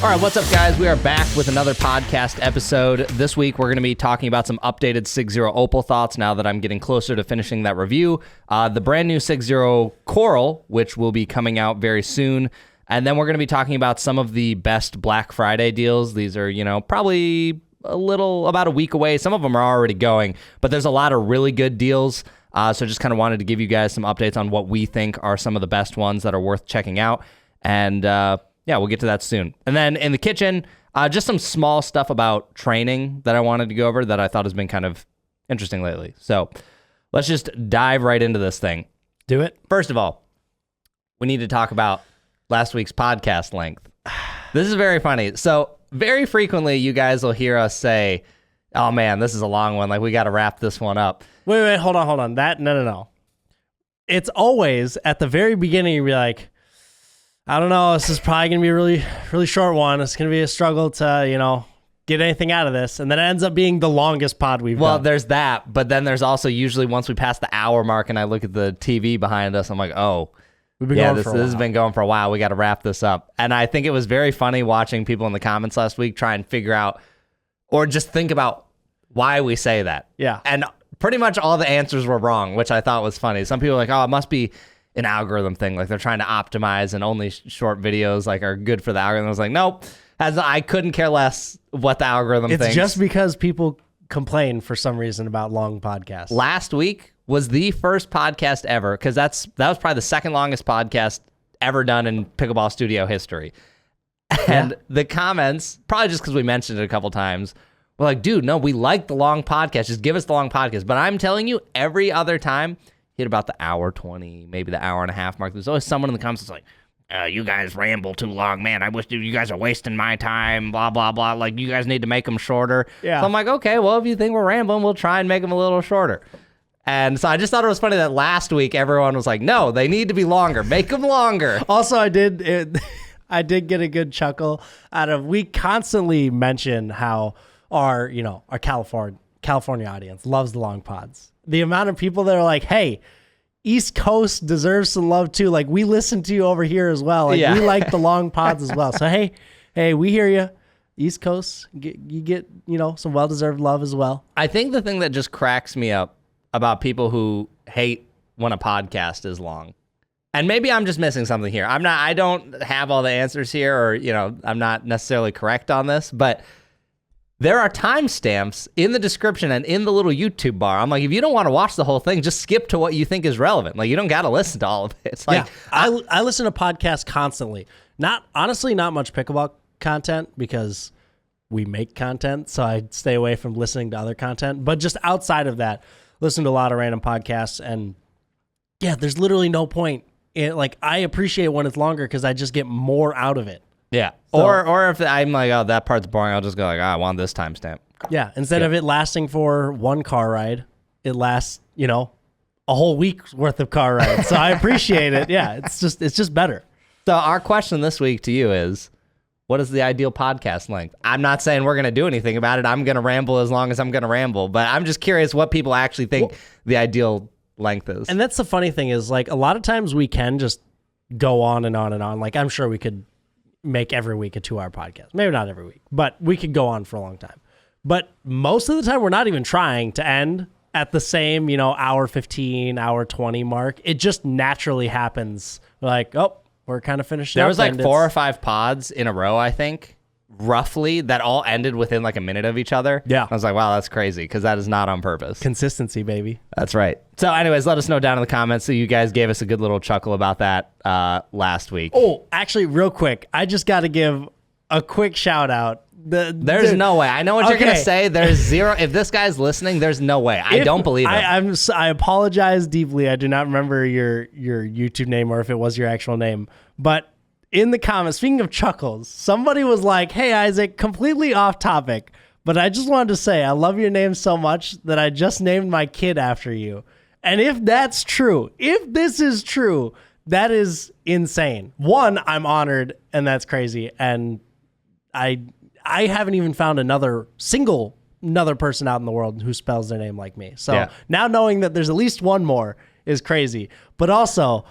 All right, what's up, guys? We are back with another podcast episode. This week, we're going to be talking about some updated SixZero Opal thoughts now that I'm getting closer to finishing that review. The brand new SixZero Coral, which will be coming out very soon. And then we're going to be talking about some of the best Black Friday deals. These are, probably about a week away. Some of them are already going, but there's a lot of really good deals. So just kind of wanted to give you guys some updates on what we think are some of the best ones that are worth checking out. And we'll get to that soon. And then in the kitchen, just some small stuff about training that I wanted to go over that I thought has been kind of interesting lately. So let's just dive right into this thing. Do it. First of all, we need to talk about last week's podcast length. This is very funny. So very frequently, you guys will hear us say, oh man, this is a long one. Like, we got to wrap this one up. Wait, hold on. No. It's always at the very beginning, you'll be like, I don't know, this is probably going to be a really, really short one. It's going to be a struggle to, get anything out of this. And then it ends up being the longest pod we've done. Well, there's that. But then there's also usually once we pass the hour mark and I look at the TV behind us, I'm like, oh, this has been going for a while. We got to wrap this up. And I think it was very funny watching people in the comments last week try and figure out or just think about why we say that. Yeah. And pretty much all the answers were wrong, which I thought was funny. Some people are like, oh, it must be an algorithm thing. Like, they're trying to optimize and only short videos are good for the algorithm. I was like, nope. I couldn't care less what the algorithm thinks. It's just because people complain for some reason about long podcasts. Last week was the first podcast ever, because that was probably the second longest podcast ever done in Pickleball Studio history. And the comments, probably just because we mentioned it a couple times, were like, dude, no, we like the long podcast. Just give us the long podcast. But I'm telling you, every other time, hit about the hour 20, maybe the hour and a half mark. There's always someone in the comments that's like, you guys ramble too long, man. I wish you guys are wasting my time, blah, blah, blah. Like, you guys need to make them shorter. Yeah. So I'm like, okay, well, if you think we're rambling, we'll try and make them a little shorter. And so I just thought it was funny that last week everyone was like, no, they need to be longer. Make them longer. Also, I did get a good chuckle out of, we constantly mention how our California audience loves the long pods. The amount of people that are like, hey, East Coast deserves some love too. Like, we listen to you over here as well. Like, we like the long pods as well. So, hey, we hear you. East Coast, you get, some well-deserved love as well. I think the thing that just cracks me up about people who hate when a podcast is long, and maybe I'm just missing something here. I don't have all the answers here, or, I'm not necessarily correct on this, but there are timestamps in the description and in the little YouTube bar. I'm like, if you don't want to watch the whole thing, just skip to what you think is relevant. Like, you don't got to listen to all of it. It's like, I listen to podcasts constantly. Not much pickleball content because we make content, so I stay away from listening to other content. But just outside of that, listen to a lot of random podcasts, and there's literally no point. I appreciate when it's longer because I just get more out of it. Yeah. So, or if I'm like, oh, that part's boring, I'll just go like, I want this timestamp. Yeah. Instead of it lasting for one car ride, it lasts, a whole week's worth of car rides. So I appreciate it. Yeah. It's just better. So our question this week to you is, what is the ideal podcast length? I'm not saying we're going to do anything about it. I'm going to ramble as long as I'm going to ramble, but I'm just curious what people actually think the ideal length is. And that's the funny thing is, like, a lot of times we can just go on and on and on. Like, I'm sure we could make every week a 2-hour podcast. Maybe not every week, but we could go on for a long time. But most of the time, we're not even trying to end at the same, hour 15, hour 20 mark. It just naturally happens. Like, oh, we're kind of finished. There was like 4 or 5 pods in a row, I think, roughly, that all ended within like a minute of each other. Yeah. I was like, wow, that's crazy, because that is not on purpose. Consistency, baby. That's right. So anyways, let us know down in the comments. So you guys gave us a good little chuckle about that last week. Oh, actually, real quick, I just got to give a quick shout out. There's no way. I know what you're going to say. There's zero. If this guy's listening, there's no way. I don't believe it. I apologize deeply. I do not remember your YouTube name or if it was your actual name. But in the comments, speaking of chuckles, somebody was like, hey, Isaac, completely off topic, but I just wanted to say I love your name so much that I just named my kid after you. And if that's true, if this is true, that is insane. One, I'm honored, and that's crazy. And I haven't even found another person out in the world who spells their name like me. So now knowing that there's at least one more is crazy. But also,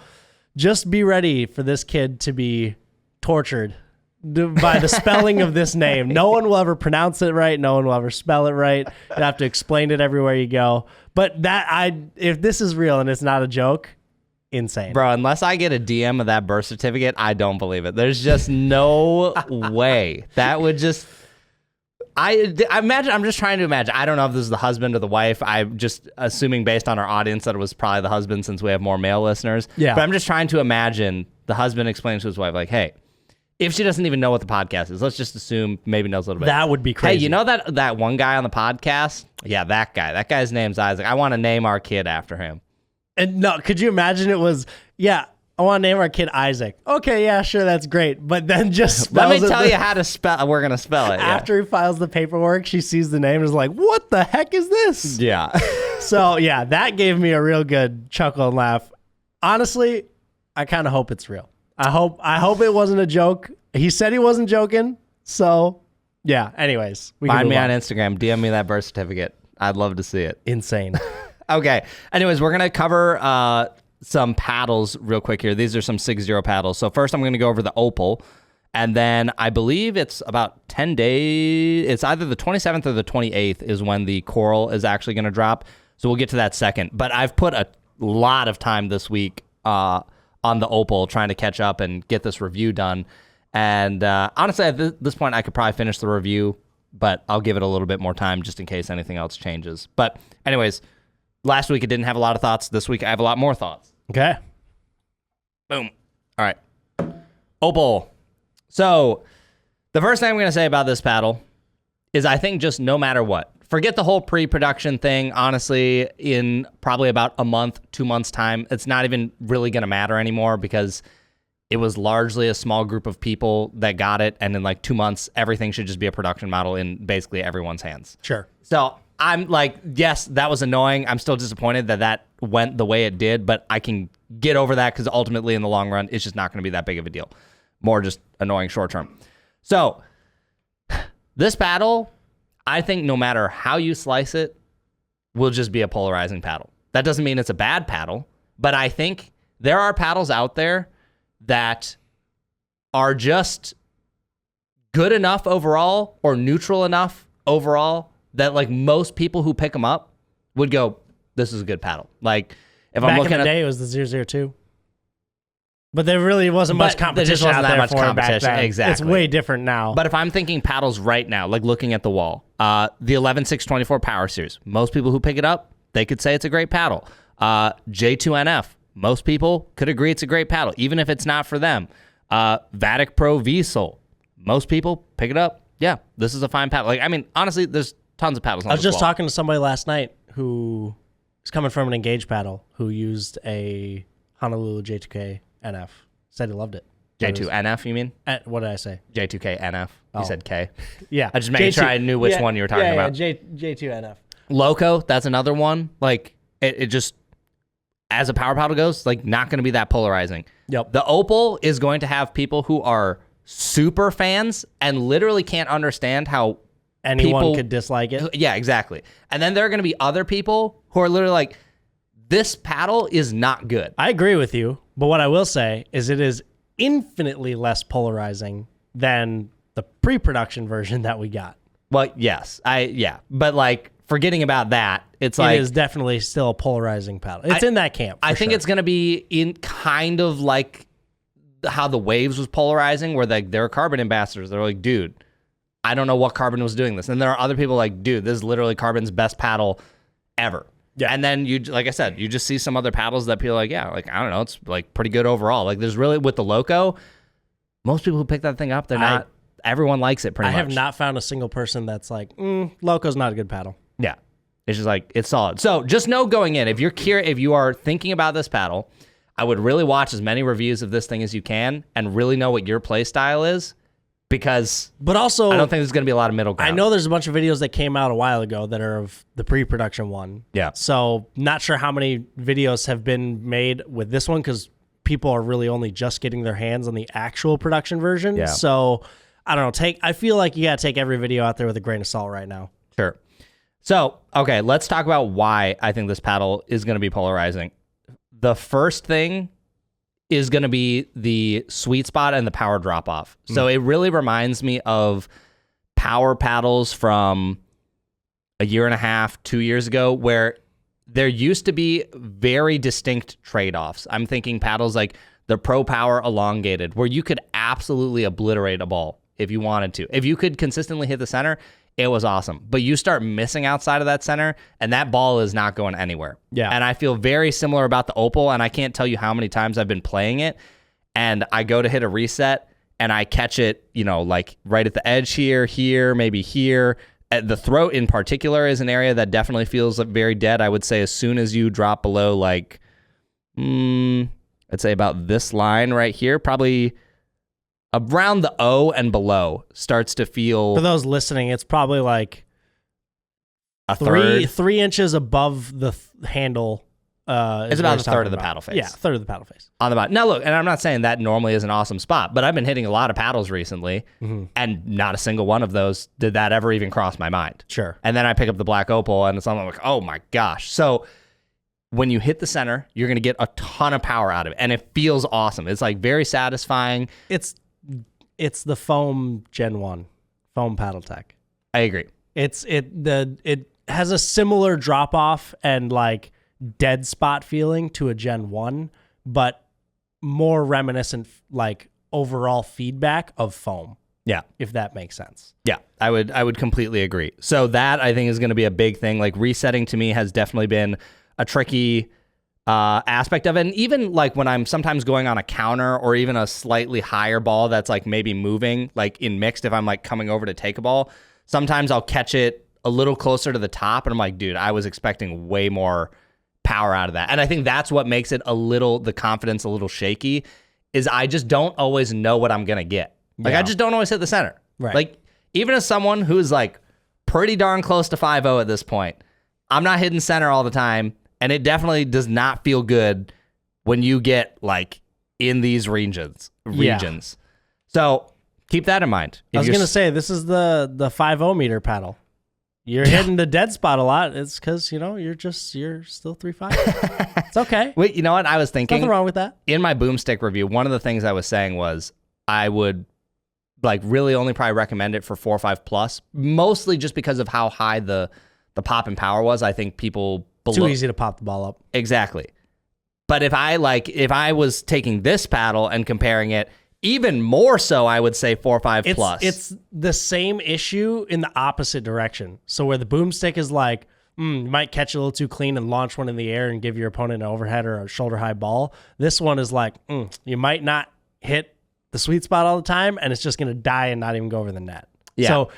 just be ready for this kid to be tortured by the spelling of this name. No one will ever pronounce it right. No one will ever spell it right. You have to explain it everywhere you go. But if this is real and it's not a joke, insane. Bro, unless I get a DM of that birth certificate, I don't believe it. There's just no way. That would just... I'm just trying to imagine. I don't know if this is the husband or the wife. I'm just assuming based on our audience that it was probably the husband since we have more male listeners. Yeah. But I'm just trying to imagine the husband explaining to his wife, like, hey, if she doesn't even know what the podcast is, let's just assume maybe knows a little bit. That would be crazy. Hey, you know that one guy on the podcast? Yeah, that guy. That guy's name's Isaac. I want to name our kid after him. And no, could you imagine it was, I want to name our kid Isaac. Okay, yeah, sure, that's great. But then just spells Let me tell you how to spell. We're going to spell it. After he files the paperwork, she sees the name and is like, what the heck is this? Yeah. So, yeah, that gave me a real good chuckle and laugh. Honestly, I kind of hope it's real. I hope it wasn't a joke. He said he wasn't joking. So, yeah, anyways. Find me on Instagram. DM me that birth certificate. I'd love to see it. Insane. Okay. Anyways, we're going to cover some paddles real quick here. These are some SixZero paddles. So first I'm going to go over the Opal. And then I believe it's about 10 days. It's either the 27th or the 28th is when the Coral is actually going to drop. So we'll get to that second. But I've put a lot of time this week on the Opal trying to catch up and get this review done. And honestly, at this point, I could probably finish the review, but I'll give it a little bit more time just in case anything else changes. But anyways, last week I didn't have a lot of thoughts. This week I have a lot more thoughts. Okay. Boom. All right. Opal. So the first thing I'm going to say about this paddle is I think just no matter what, forget the whole pre-production thing. Honestly, in probably about a month, 2 months time, it's not even really going to matter anymore because it was largely a small group of people that got it. And in like 2 months, everything should just be a production model in basically everyone's hands. Sure. So I'm like, yes, that was annoying. I'm still disappointed that went the way it did, but I can get over that because ultimately in the long run, it's just not going to be that big of a deal. More just annoying short term. So this paddle, I think no matter how you slice it, will just be a polarizing paddle. That doesn't mean it's a bad paddle, but I think there are paddles out there that are just good enough overall or neutral enough overall that like most people who pick them up would go, this is a good paddle. Like if Back I'm looking in the day, it was the 002. But there really wasn't much competition. There just wasn't out that there much for it back competition. then. Exactly. It's way different now. But if I'm thinking paddles right now, like looking at the wall, the 11624 Power Series, most people who pick it up, they could say it's a great paddle. J2NF, most people could agree it's a great paddle, even if it's not for them. Vatic Pro BF, most people pick it up. Yeah, this is a fine paddle. Like, I mean, honestly, there's tons of paddles on I was this just wall. talking to somebody last night who is coming from an Engage paddle who used a Honolulu J2K NF. Said he loved it. J2NF, you mean? What did I say? J2K NF. You said K. Yeah. I just making sure I knew which one you were talking about. J2NF. Loco, that's another one. Like, it just, as a power paddle goes, like, not going to be that polarizing. Yep. The Opal is going to have people who are super fans and literally can't understand how anyone could dislike it. Yeah, exactly. And then there are going to be other people who are literally like, this paddle is not good. I agree with you, but what I will say is it is infinitely less polarizing than the pre-production version that we got. Well, yes. But like, forgetting about that, it's like... It is definitely still a polarizing paddle. It's in that camp. I think it's going to be in kind of like how the Waves was polarizing, where they're carbon ambassadors. They're like, dude, I don't know what Carbon was doing this. And there are other people like, dude, this is literally Carbon's best paddle ever. Yeah. And then you, like I said, you just see some other paddles that people are like, yeah, like, I don't know, it's like pretty good overall. Like there's really, with the Loco, most people who pick that thing up, they're not, everyone likes it pretty much. I have not found a single person that's like, Loco's not a good paddle. Yeah. It's just like, it's solid. So just know going in, if you're curious, if you are thinking about this paddle, I would really watch as many reviews of this thing as you can and really know what your play style is. Because but also, I don't think there's going to be a lot of middle ground. I know there's a bunch of videos that came out a while ago that are of the pre-production one. Yeah. So not sure how many videos have been made with this one because people are really only just getting their hands on the actual production version. Yeah. So I don't know. I feel like you got to take every video out there with a grain of salt right now. Sure. So, okay, let's talk about why I think this paddle is going to be polarizing. The first thing is going to be the sweet spot and the power drop off. So it really reminds me of power paddles from a year and a half, 2 years ago, where there used to be very distinct trade-offs. I'm thinking paddles like the Pro Power Elongated, where you could absolutely obliterate a ball if you wanted to. If you could consistently hit the center, it was awesome. But you start missing outside of that center, and that ball is not going anywhere. Yeah. And I feel very similar about the Opal, and I can't tell you how many times I've been playing it, and I go to hit a reset, and I catch it, you know, like right at the edge here, maybe here. The throat in particular is an area that definitely feels very dead. I would say as soon as you drop below, like, I'd say about this line right here, probably around the O and below starts to feel. For those listening, it's probably like a third. 3 inches above the handle. It's about a third of the paddle face. Yeah, a third of the paddle face. On the bottom. Now, look, and I'm not saying that normally is an awesome spot, but I've been hitting a lot of paddles recently, and not a single one of those did that ever even cross my mind. Sure. And then I pick up the Black Opal, and it's something like, oh my gosh. So when you hit the center, you're going to get a ton of power out of it, and it feels awesome. It's like very satisfying. It's the foam Gen 1, foam paddle tech. I agree. It has a similar drop off and like dead spot feeling to a Gen 1, but more reminiscent like overall feedback of foam. Yeah. If that makes sense. Yeah, I would completely agree. So that I think is going to be a big thing. Like resetting to me has definitely been a tricky aspect of it. And even like when I'm sometimes going on a counter or even a slightly higher ball that's like maybe moving, like in mixed, if I'm like coming over to take a ball, sometimes I'll catch it a little closer to the top and I'm like, dude, I was expecting way more power out of that. And I think that's what makes it the confidence a little shaky, is I just don't always know what I'm going to get. Like I just don't always hit the center. Right. Like even as someone who's like pretty darn close to 5-0 at this point, I'm not hitting center all the time. And it definitely does not feel good when you get like in these regions. Yeah. So keep that in mind. I was going to say, this is the 5-0 meter paddle. You're hitting the dead spot a lot. It's because, you're still 3.5. It's okay. Wait, you know what? I was thinking. Nothing wrong with that. In my boomstick review, one of the things I was saying was I would like really only probably recommend it for 4.5 plus, mostly just because of how high the pop and power was. I think people Too easy to pop the ball up. Exactly. But if I was taking this paddle and comparing it, even more so, I would say 4.5 plus. It's the same issue in the opposite direction. So where the boomstick is like, you might catch it a little too clean and launch one in the air and give your opponent an overhead or a shoulder high ball. This one is like, you might not hit the sweet spot all the time, and it's just going to die and not even go over the net. Yeah. So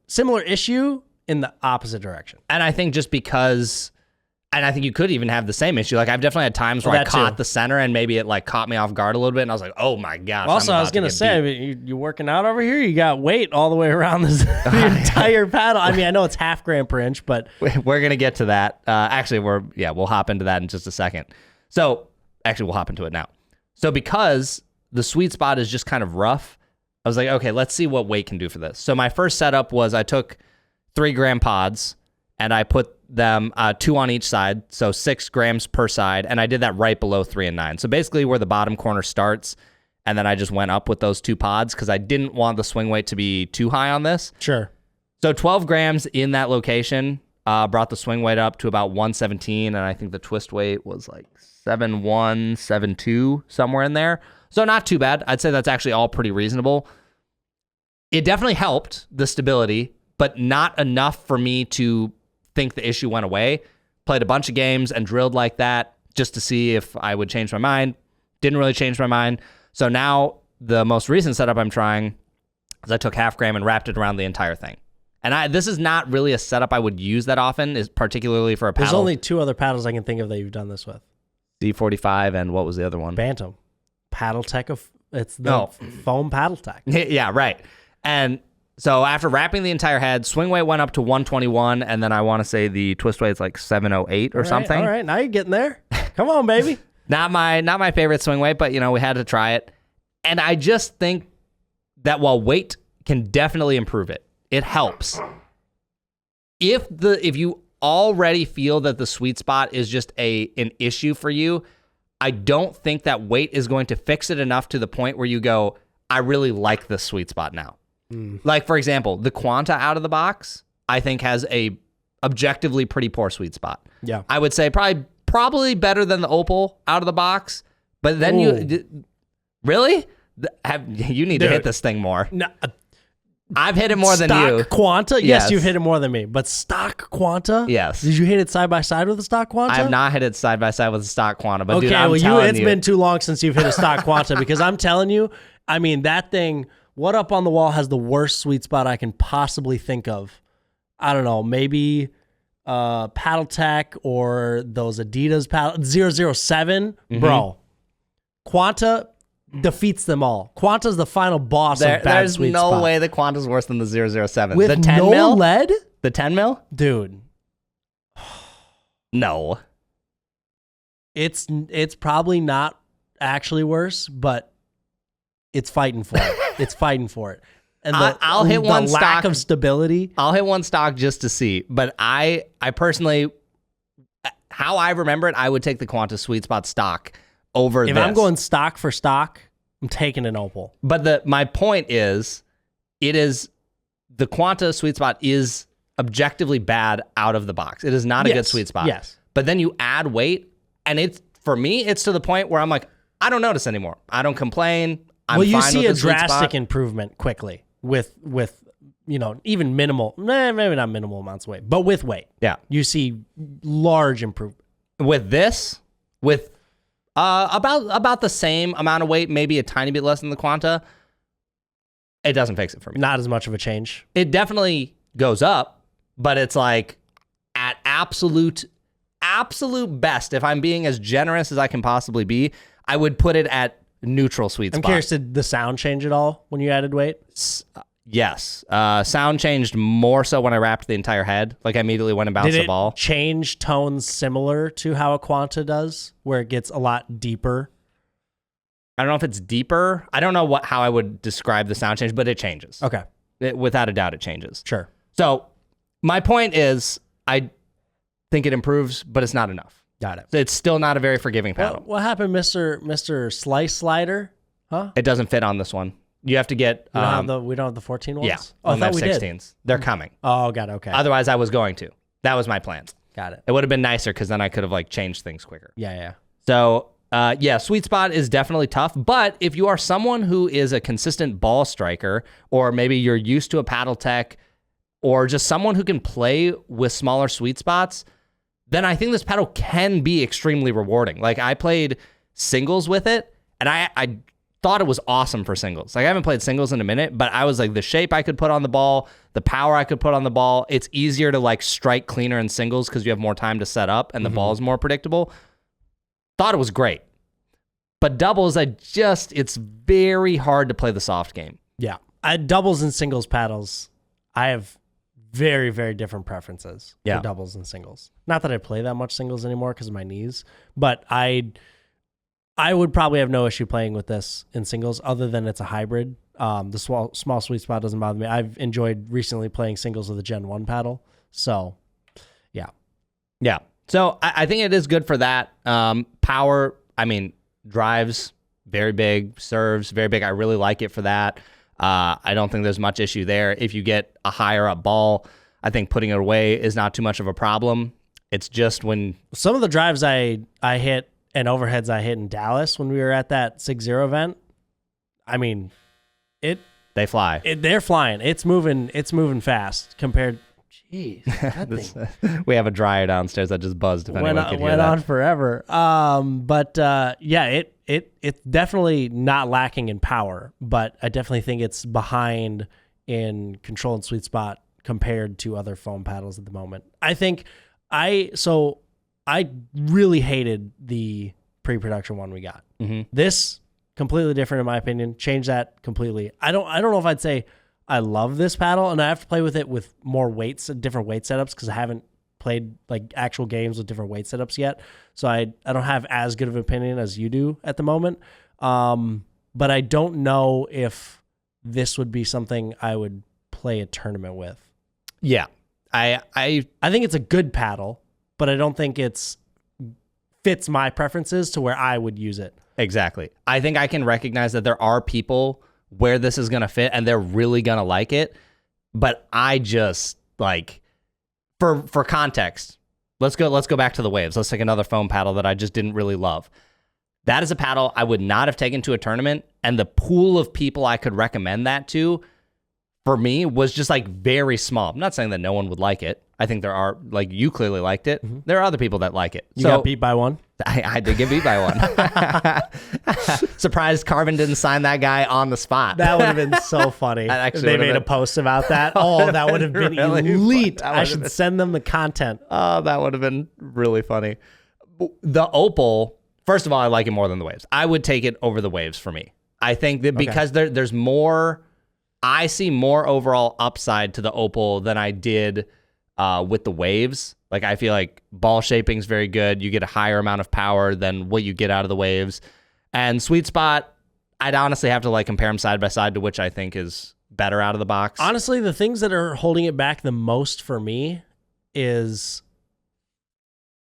similar issue in the opposite direction. And I think just because, and I think you could even have the same issue. Like I've definitely had times where I caught the center and maybe it like caught me off guard a little bit, and I was like, oh my gosh. Also, I was going to say, you working out over here? You got weight all the way around the entire paddle. I mean, I know it's 0.5 gram per inch, but we're going to get to that. Actually, we'll hop into that in just a second. So actually, we'll hop into it now. So because the sweet spot is just kind of rough, I was like, okay, let's see what weight can do for this. So my first setup was I took 3 gram pods and I put them 2 on each side, so 6 grams per side, and I did that right below 3 and 9. So basically where the bottom corner starts, and then I just went up with those 2 pods because I didn't want the swing weight to be too high on this. Sure. So 12 grams in that location brought the swing weight up to about 117, and I think the twist weight was like 7.1, 7.2, somewhere in there. So not too bad. I'd say that's actually all pretty reasonable. It definitely helped the stability, but not enough for me to think the issue went away. Played a bunch of games and drilled like that just to see if I would change my mind. Didn't really change my mind. So now the most recent setup I'm trying is I took 0.5 gram and wrapped it around the entire thing. And this is not really a setup I would use that often, is particularly for a paddle. There's only 2 other paddles I can think of that you've done this with. D45 and what was the other one? Bantam. Paddle tech it's the foam paddle tech. Yeah, right. And so after wrapping the entire head, swing weight went up to 121, and then I want to say the twist weight's like 708 or something. All right, now you're getting there. Come on, baby. Not my favorite swing weight, but we had to try it. And I just think that while weight can definitely improve it, it helps. If you already feel that the sweet spot is just an issue for you, I don't think that weight is going to fix it enough to the point where you go, I really like this sweet spot now. Like, for example, the Quanta out of the box, I think has a objectively pretty poor sweet spot. Yeah. I would say probably better than the Opal out of the box. But then really? You need to hit this thing more. No, I've hit it more than you. Stock Quanta? Yes, Yes. you've hit it more than me. But stock Quanta? Yes. Did you hit it side by side with the stock Quanta? I have not hit it side by side with a stock Quanta, but Okay, dude, I'm well, telling it's been too long since you've hit a stock Quanta because I'm telling you, I mean, that thing, what up on the wall has the worst sweet spot I can possibly think of. I don't know, maybe Paddle Tech or those Adidas paddle 007, bro. Quanta defeats them all. Quanta's the final boss of bad there's sweet no spot. way the Quanta's worse than the 007. With the 10 no mil? lead? The 10 mil? Dude, No. it's probably not actually worse, but it's fighting for it. It's fighting for it. And I'll hit one the lack stock. of stability. I'll hit one stock just to see. But I personally, how I remember it, I would take the Quanta sweet spot stock over If this. I'm going stock for stock, I'm taking an Opal. But my point is, the Quanta sweet spot is objectively bad out of the box. It is not a good sweet spot. Yes. But then you add weight, and for me, it's to the point where I'm like, I don't notice anymore. I don't complain. I'm Well, you fine see with a the sweet spot. drastic improvement quickly with even minimal, maybe not minimal amounts of weight, but with weight. Yeah. You see large improvement. With this, with about the same amount of weight, maybe a tiny bit less than the Quanta, it doesn't fix it for me. Not as much of a change. It definitely goes up, but it's like at absolute best, if I'm being as generous as I can possibly be, I would put it at neutral sweet spot. I'm curious, did the sound change at all when you added weight? Yes. Sound changed more so when I wrapped the entire head. Like I immediately went and bounced Did the it ball. change tones similar to how a Quanta does, where it gets a lot deeper? I don't know if it's deeper. I don't know how I would describe the sound change, but it changes. Okay. Without a doubt, it changes. Sure. So my point is, I think it improves, but it's not enough. Got it. It's still not a very forgiving paddle. What happened, Mr. Slyce slider? Huh? It doesn't fit on this one. You have to get... We don't have the 14 ones? yeah, Oh, I on the thought we did. 16s. They're coming. Oh, got it. Okay. Otherwise, I was going to. That was my plan. Got it. It would have been nicer because then I could have changed things quicker. Yeah. So, sweet spot is definitely tough. But if you are someone who is a consistent ball striker, or maybe you're used to a paddle tech, or just someone who can play with smaller sweet spots, then I think this paddle can be extremely rewarding. Like I played singles with it, and I thought it was awesome for singles. Like I haven't played singles in a minute, but I was like, the shape I could put on the ball, the power I could put on the ball, it's easier to strike cleaner in singles because you have more time to set up and the ball is more predictable. Thought it was great. But doubles, it's very hard to play the soft game. Yeah. Doubles and singles paddles, I have very, very different preferences for doubles and singles. Not that I play that much singles anymore because of my knees, but I would probably have no issue playing with this in singles other than it's a hybrid. The small sweet spot doesn't bother me. I've enjoyed recently playing singles with a Gen 1 paddle. So, yeah. Yeah. So I think it is good for that. Power, drives, very big. Serves, very big. I really like it for that. I don't think there's much issue there. If you get a higher up ball, I think putting it away is not too much of a problem. It's just when... Some of the drives I hit and overheads I hit in Dallas when we were at that SixZero event, they fly. They're flying. It's moving fast compared... Jeez, that thing we have a dryer downstairs that just buzzed. If anyone could hear went that. on forever. It's definitely not lacking in power, but I definitely think it's behind in control and sweet spot compared to other foam paddles at the moment. I think I really hated the pre-production one we got. Mm-hmm. This completely different in my opinion. Change that completely. I don't know if I'd say I love this paddle, and I have to play with it with more weights, different weight setups, because I haven't played actual games with different weight setups yet. So I don't have as good of an opinion as you do at the moment. But I don't know if this would be something I would play a tournament with. Yeah. I think it's a good paddle, but I don't think it's fits my preferences to where I would use it. Exactly. I think I can recognize that there are people where this is going to fit and they're really going to like it. But I just like, for context, let's go back to the waves. Let's take another foam paddle that I just didn't really love. That is a paddle I would not have taken to a tournament, and the pool of people I could recommend that to, for me, was just like very small. I'm not saying that no one would like it. I think there are, like, you clearly liked it. Mm-hmm. There are other people that like it. You got beat by one? I did get beat by one. Surprised Carvin didn't sign that guy on the spot. That would have been so funny. They made a post about that. Oh, that would have been really elite. I should send them the content. Oh, that would have been really funny. The Opal, first of all, I like it more than the waves. I would take it over the waves for me. I think that because there's more, I see more overall upside to the Opal than I did with the waves. Like, I feel like ball shaping is very good. You get a higher amount of power than what you get out of the waves. And sweet spot, I'd honestly have to like compare them side by side to which I think is better out of the box. Honestly, the things that are holding it back the most for me is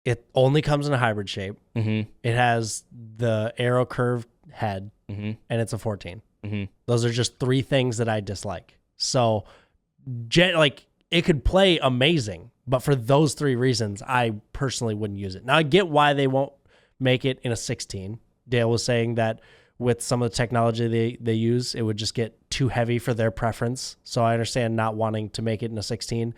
it only comes in a hybrid shape. Mm-hmm. It has the arrow curved head, and it's a 14. Mm-hmm. Those are just three things that I dislike. So, like, it could play amazing, but for those three reasons, I personally wouldn't use it. Now, I get why they won't make it in a 16. Dale was saying that with some of the technology they use, it would just get too heavy for their preference. So I understand not wanting to make it in a 16.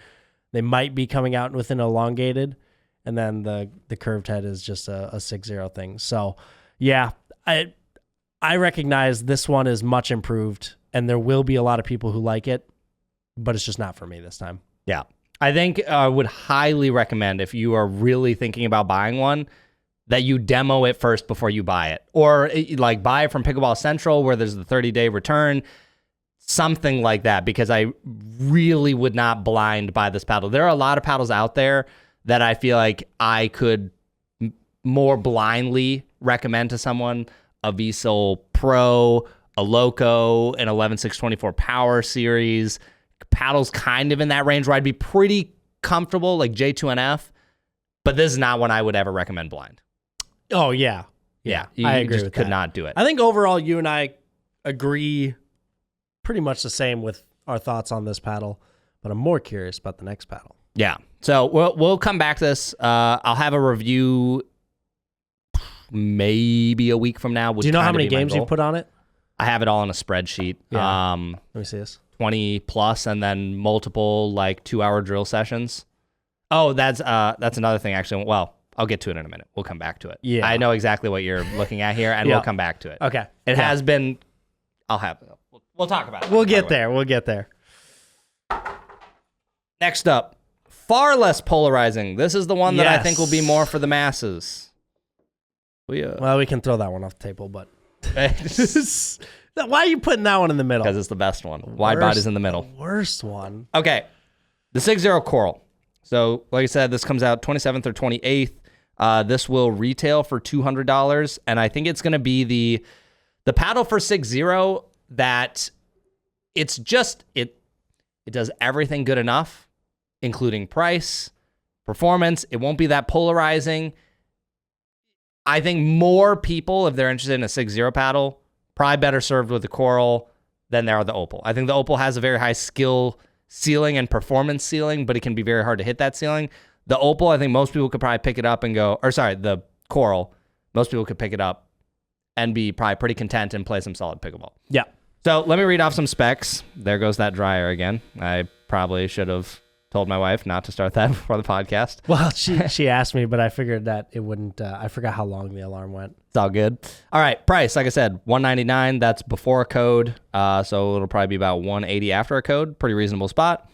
They might be coming out with an elongated, and then the curved head is just a 6-0 thing. So, yeah, I recognize this one is much improved, and there will be a lot of people who like it, but it's just not for me this time. Yeah. I think I would highly recommend, if you are really thinking about buying one, that you demo it first before you buy it. Or like buy it from Pickleball Central where there's the 30-day return, something like that, because I really would not blind buy this paddle. There are a lot of paddles out there that I feel like I could more blindly recommend to someone. A VSOL Pro, a Loco, an 11624 Power Series, paddles kind of in that range where I'd be pretty comfortable, like J2NF, but this is not one I would ever recommend blind. Oh, yeah. I agree with that. Could not do it. I think overall you and I agree pretty much the same with our thoughts on this paddle, but I'm more curious about the next paddle. Yeah. So we'll come back to this. I'll have a review maybe a week from now. Do you know how many games you put on it? I have it all in a spreadsheet. Yeah. Let me see this. 20 plus, and then multiple like 2-hour drill sessions. Oh, that's another thing actually. Well, I'll get to it in a minute. We'll come back to it. Yeah. I know exactly what you're looking at here, and we'll come back to it. Okay. It has been. I'll have. We'll talk about it. We'll get there. We'll get there. Next up, far less polarizing. This is the one that I think will be more for the masses. Well, we can throw that one off the table, but why are you putting that one in the middle? Because it's the best one. Wide body's in the middle. Worst one. Okay. The SixZero Coral. So, like I said, this comes out 27th or 28th. This will retail for $200, and I think it's going to be the paddle for SixZero that it's just, it does everything good enough, including price, performance. It won't be that polarizing. I think more people, if they're interested in a SixZero paddle, probably better served with the Coral than they are the Opal. I think the Opal has a very high skill ceiling and performance ceiling, but it can be very hard to hit that ceiling. The Opal, I think most people could probably pick it up and go, or sorry, the Coral, most people could pick it up and be probably pretty content and play some solid pickleball. Yeah. So let me read off some specs. There goes that dryer again. I probably should have told my wife not to start that before the podcast. Well, she asked me, but I figured that it wouldn't. I forgot how long the alarm went. It's all good. All right, price, like I said, $199. That's before a code, so it'll probably be about $180 after a code. Pretty reasonable spot.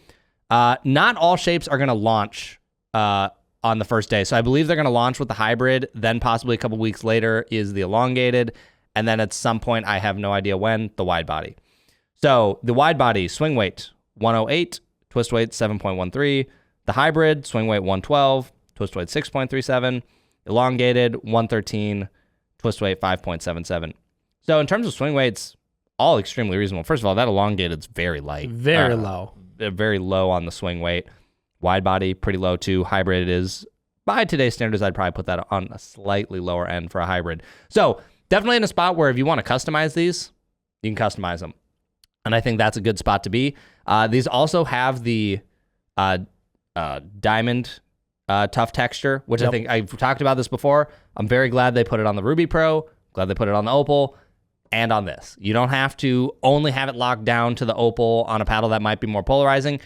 Not all shapes are going to launch on the first day. So I believe they're going to launch with the hybrid, then possibly a couple weeks later is the elongated, and then at some point, I have no idea when, the wide body. So the wide body, swing weight, 108, twist weight, 7.13. The hybrid, swing weight, 112, twist weight, 6.37. Elongated, 113, twist weight, 5.77. So in terms of swing weights, all extremely reasonable. First of all, that elongated is very light. Very low. Very low on the swing weight. Wide body, pretty low too. Hybrid is by today's standards, I'd probably put that on a slightly lower end for a hybrid. So definitely in a spot where if you want to customize these, you can customize them. And I think that's a good spot to be. These also have the diamond tough texture, which I think I've talked about this before. I'm very glad they put it on the Ruby Pro, glad they put it on the Opal, and on this. You don't have to only have it locked down to the Opal on a paddle that might be more polarizing.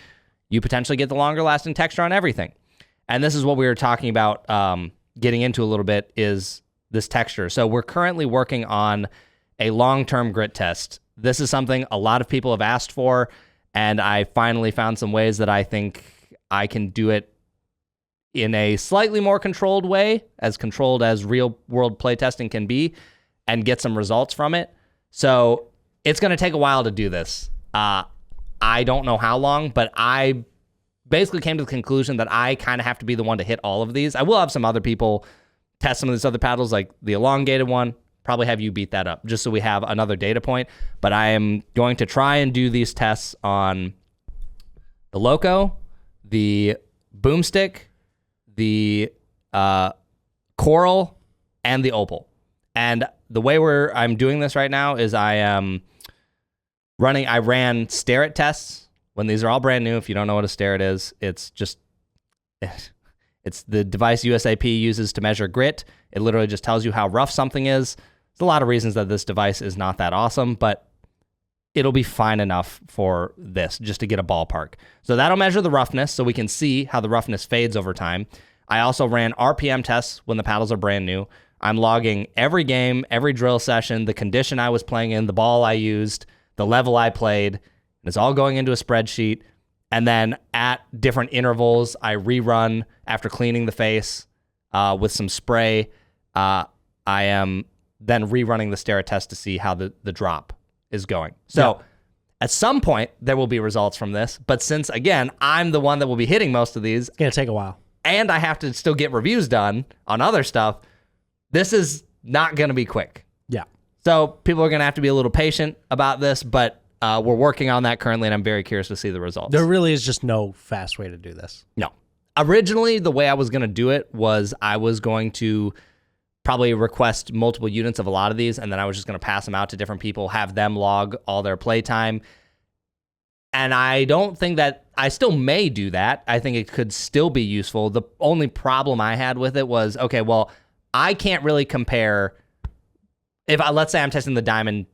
You potentially get the longer lasting texture on everything. And this is what we were talking about getting into a little bit, is this texture. So we're currently working on a long-term grit test. This is something a lot of people have asked for, and I finally found some ways that I think I can do it in a slightly more controlled way, as controlled as real-world playtesting can be, and get some results from it. So it's going to take a while to do this. I don't know how long, but I basically came to the conclusion that I kind of have to be the one to hit all of these. I will have some other people test some of these other paddles, like the elongated one. Probably have you beat that up just so we have another data point. But I am going to try and do these tests on the Loco, the Boomstick, the Coral, and the Opal. And the way I'm doing this right now is I ran stare-it tests when these are all brand new. If you don't know what a stare-it is, it's the device USAP uses to measure grit. It literally just tells you how rough something is. There's a lot of reasons that this device is not that awesome, but it'll be fine enough for this, just to get a ballpark. So that'll measure the roughness, so we can see how the roughness fades over time. I also ran RPM tests when the paddles are brand new. I'm logging every game, every drill session, the condition I was playing in, the ball I used, the level I played. It's all going into a spreadsheet. And then at different intervals, I rerun after cleaning the face with some spray. I am then rerunning the stare test to see how the drop is going. So at some point, there will be results from this. But since, again, I'm the one that will be hitting most of these. It's going to take a while. And I have to still get reviews done on other stuff. This is not going to be quick. Yeah. So people are going to have to be a little patient about this, but we're working on that currently, and I'm very curious to see the results. There really is just no fast way to do this. No. Originally, the way I was going to do it was I was going to probably request multiple units of a lot of these, and then I was just going to pass them out to different people, have them log all their playtime. And I don't think that I still may do that. I think it could still be useful. The only problem I had with it was, okay, well, I can't really compare if let's say I'm testing the diamond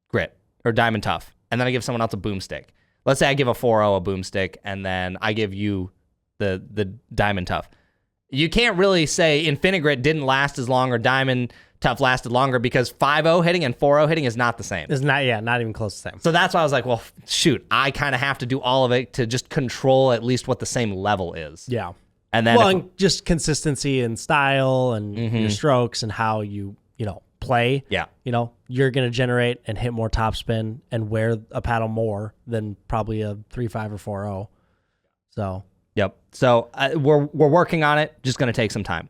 grit or diamond tough, and then I give someone else a boomstick. Let's say I give a 4.0 a boomstick, and then I give you the diamond tough. You can't really say Infinigrit didn't last as long or diamond tough lasted longer, because 5.0 hitting and 4.0 hitting is not the same. It's not, not even close to the same. So that's why I was like, well, shoot, I kind of have to do all of it to just control at least what the same level is. Yeah. And then and just consistency and style and your strokes and how you play. Yeah. You're going to generate and hit more topspin and wear a paddle more than probably a 3.5 or 4.0. So. Yep. So we're working on it. Just going to take some time.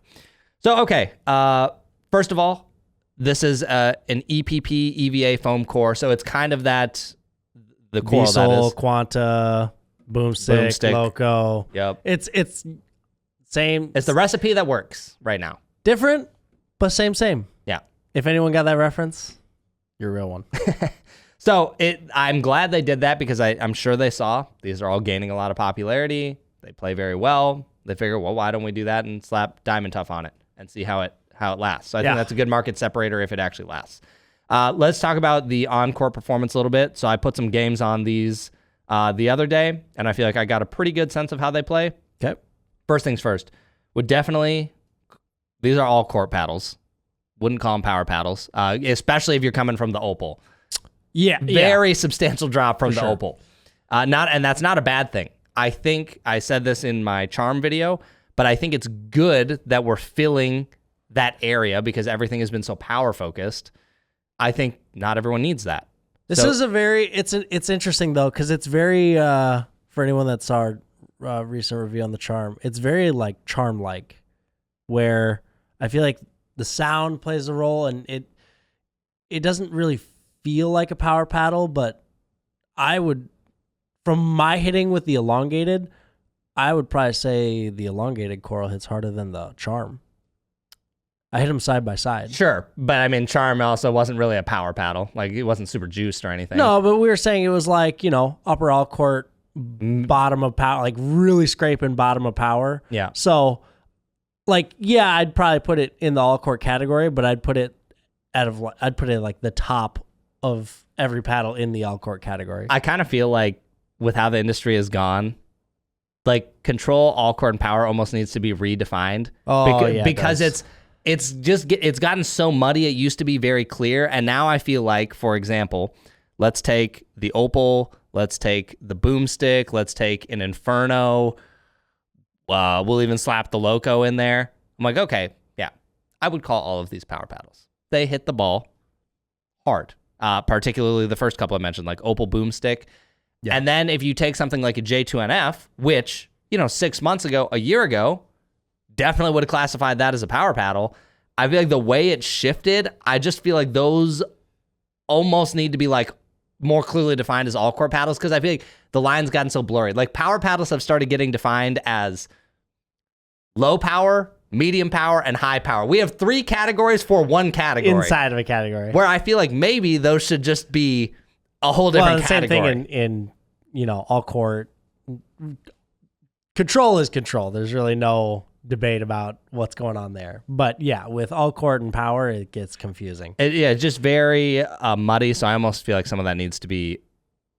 So, okay. First of all, this is an EPP EVA foam core. So it's kind of the Coral Diesel, that is. Quanta, Boomstick, Loco. Yep. It's same. It's the recipe that works right now. Different, but same. Yeah. If anyone got that reference, you're a real one. So I'm glad they did that, because I'm sure they saw these are all gaining a lot of popularity. They play very well. They figure, well, why don't we do that and slap Diamond Tough on it and see how it lasts? So I think that's a good market separator if it actually lasts. Let's talk about the on-court performance a little bit. So I put some games on these the other day, and I feel like I got a pretty good sense of how they play. Okay. First things first, these are all court paddles. Wouldn't call them power paddles, especially if you're coming from the Opal. Yeah. Very substantial drop from the Opal. And that's not a bad thing. I think I said this in my charm video, but I think it's good that we're filling that area because everything has been so power focused. I think not everyone needs that. This is it's interesting though, because it's very, for anyone that saw our recent review on the charm, it's very like charm-like, where I feel like the sound plays a role, and it doesn't really feel like a power paddle, but I would, from my hitting with the elongated, I would probably say the elongated coral hits harder than the charm. I hit them side by side. Sure, but I mean, charm also wasn't really a power paddle. Like, it wasn't super juiced or anything. No, but we were saying it was like, upper all court, bottom of power, like really scraping bottom of power. Yeah. So, like, yeah, I'd probably put it in the all court category, but I'd put it like the top of every paddle in the all court category. I kind of feel like with how the industry has gone, like control, all court, and power almost needs to be redefined. Because it's gotten so muddy. It used to be very clear, and now I feel like, for example, let's take the Opal, let's take the Boomstick, let's take an Inferno. We'll even slap the Loco in there. I'm like, okay, yeah, I would call all of these power paddles. They hit the ball hard, particularly the first couple I mentioned, like Opal, Boomstick. Yeah. And then if you take something like a J2NF, which, 6 months ago, a year ago, definitely would have classified that as a power paddle. I feel like the way it shifted, I just feel like those almost need to be like more clearly defined as all court paddles, because I feel like the line's gotten so blurry. Like, power paddles have started getting defined as low power, medium power, and high power. We have 3 categories for one category. Inside of a category. Where I feel like maybe those should just be a whole different category. Same thing in all court. Control is control. There's really no debate about what's going on there. But yeah, with all court and power, it gets confusing. It's just very muddy. So I almost feel like some of that needs to be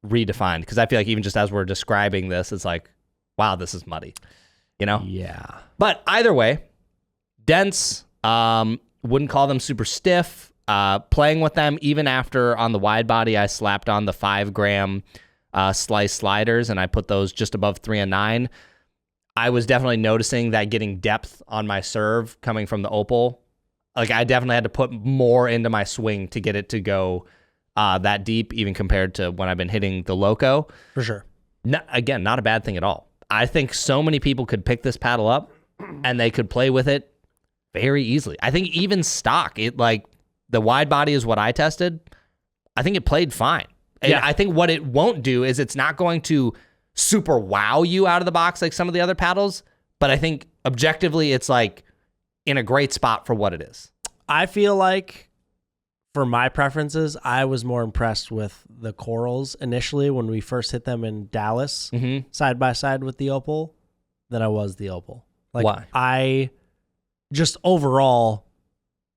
redefined, because I feel like even just as we're describing this, it's like, wow, this is muddy. Yeah. But either way, dense. Wouldn't call them super stiff. Playing with them, even after on the wide body, I slapped on the 5 gram Slyce sliders, and I put those just above 3 and 9. I was definitely noticing that getting depth on my serve coming from the Opal. Like, I definitely had to put more into my swing to get it to go that deep, even compared to when I've been hitting the Loco. For sure. Again, not a bad thing at all. I think so many people could pick this paddle up and they could play with it very easily. I think even stock, the wide body is what I tested. I think it played fine. And I think what it won't do is it's not going to super wow you out of the box like some of the other paddles, but I think objectively it's like in a great spot for what it is. I feel like for my preferences, I was more impressed with the Corals initially when we first hit them in Dallas, side by side with the Opal, than I was the Opal. Like, why? I just overall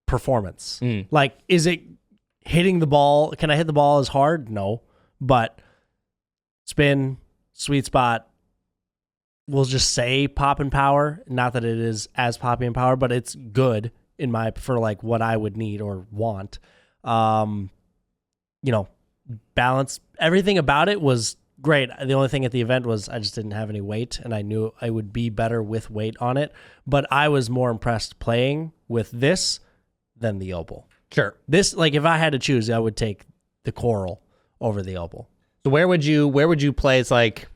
performance. Like, is it hitting the ball? Can I hit the ball as hard? No. But spin, sweet spot, we'll just say pop and power. Not that it is as poppy and power, but it's good for like what I would need or want. Balance, everything about it was great. The only thing at the event was I just didn't have any weight, and I knew I would be better with weight on it. But I was more impressed playing with this than the Opal. Sure. This, like, if I had to choose, I would take the Coral over the Opal. So where would you play? It's like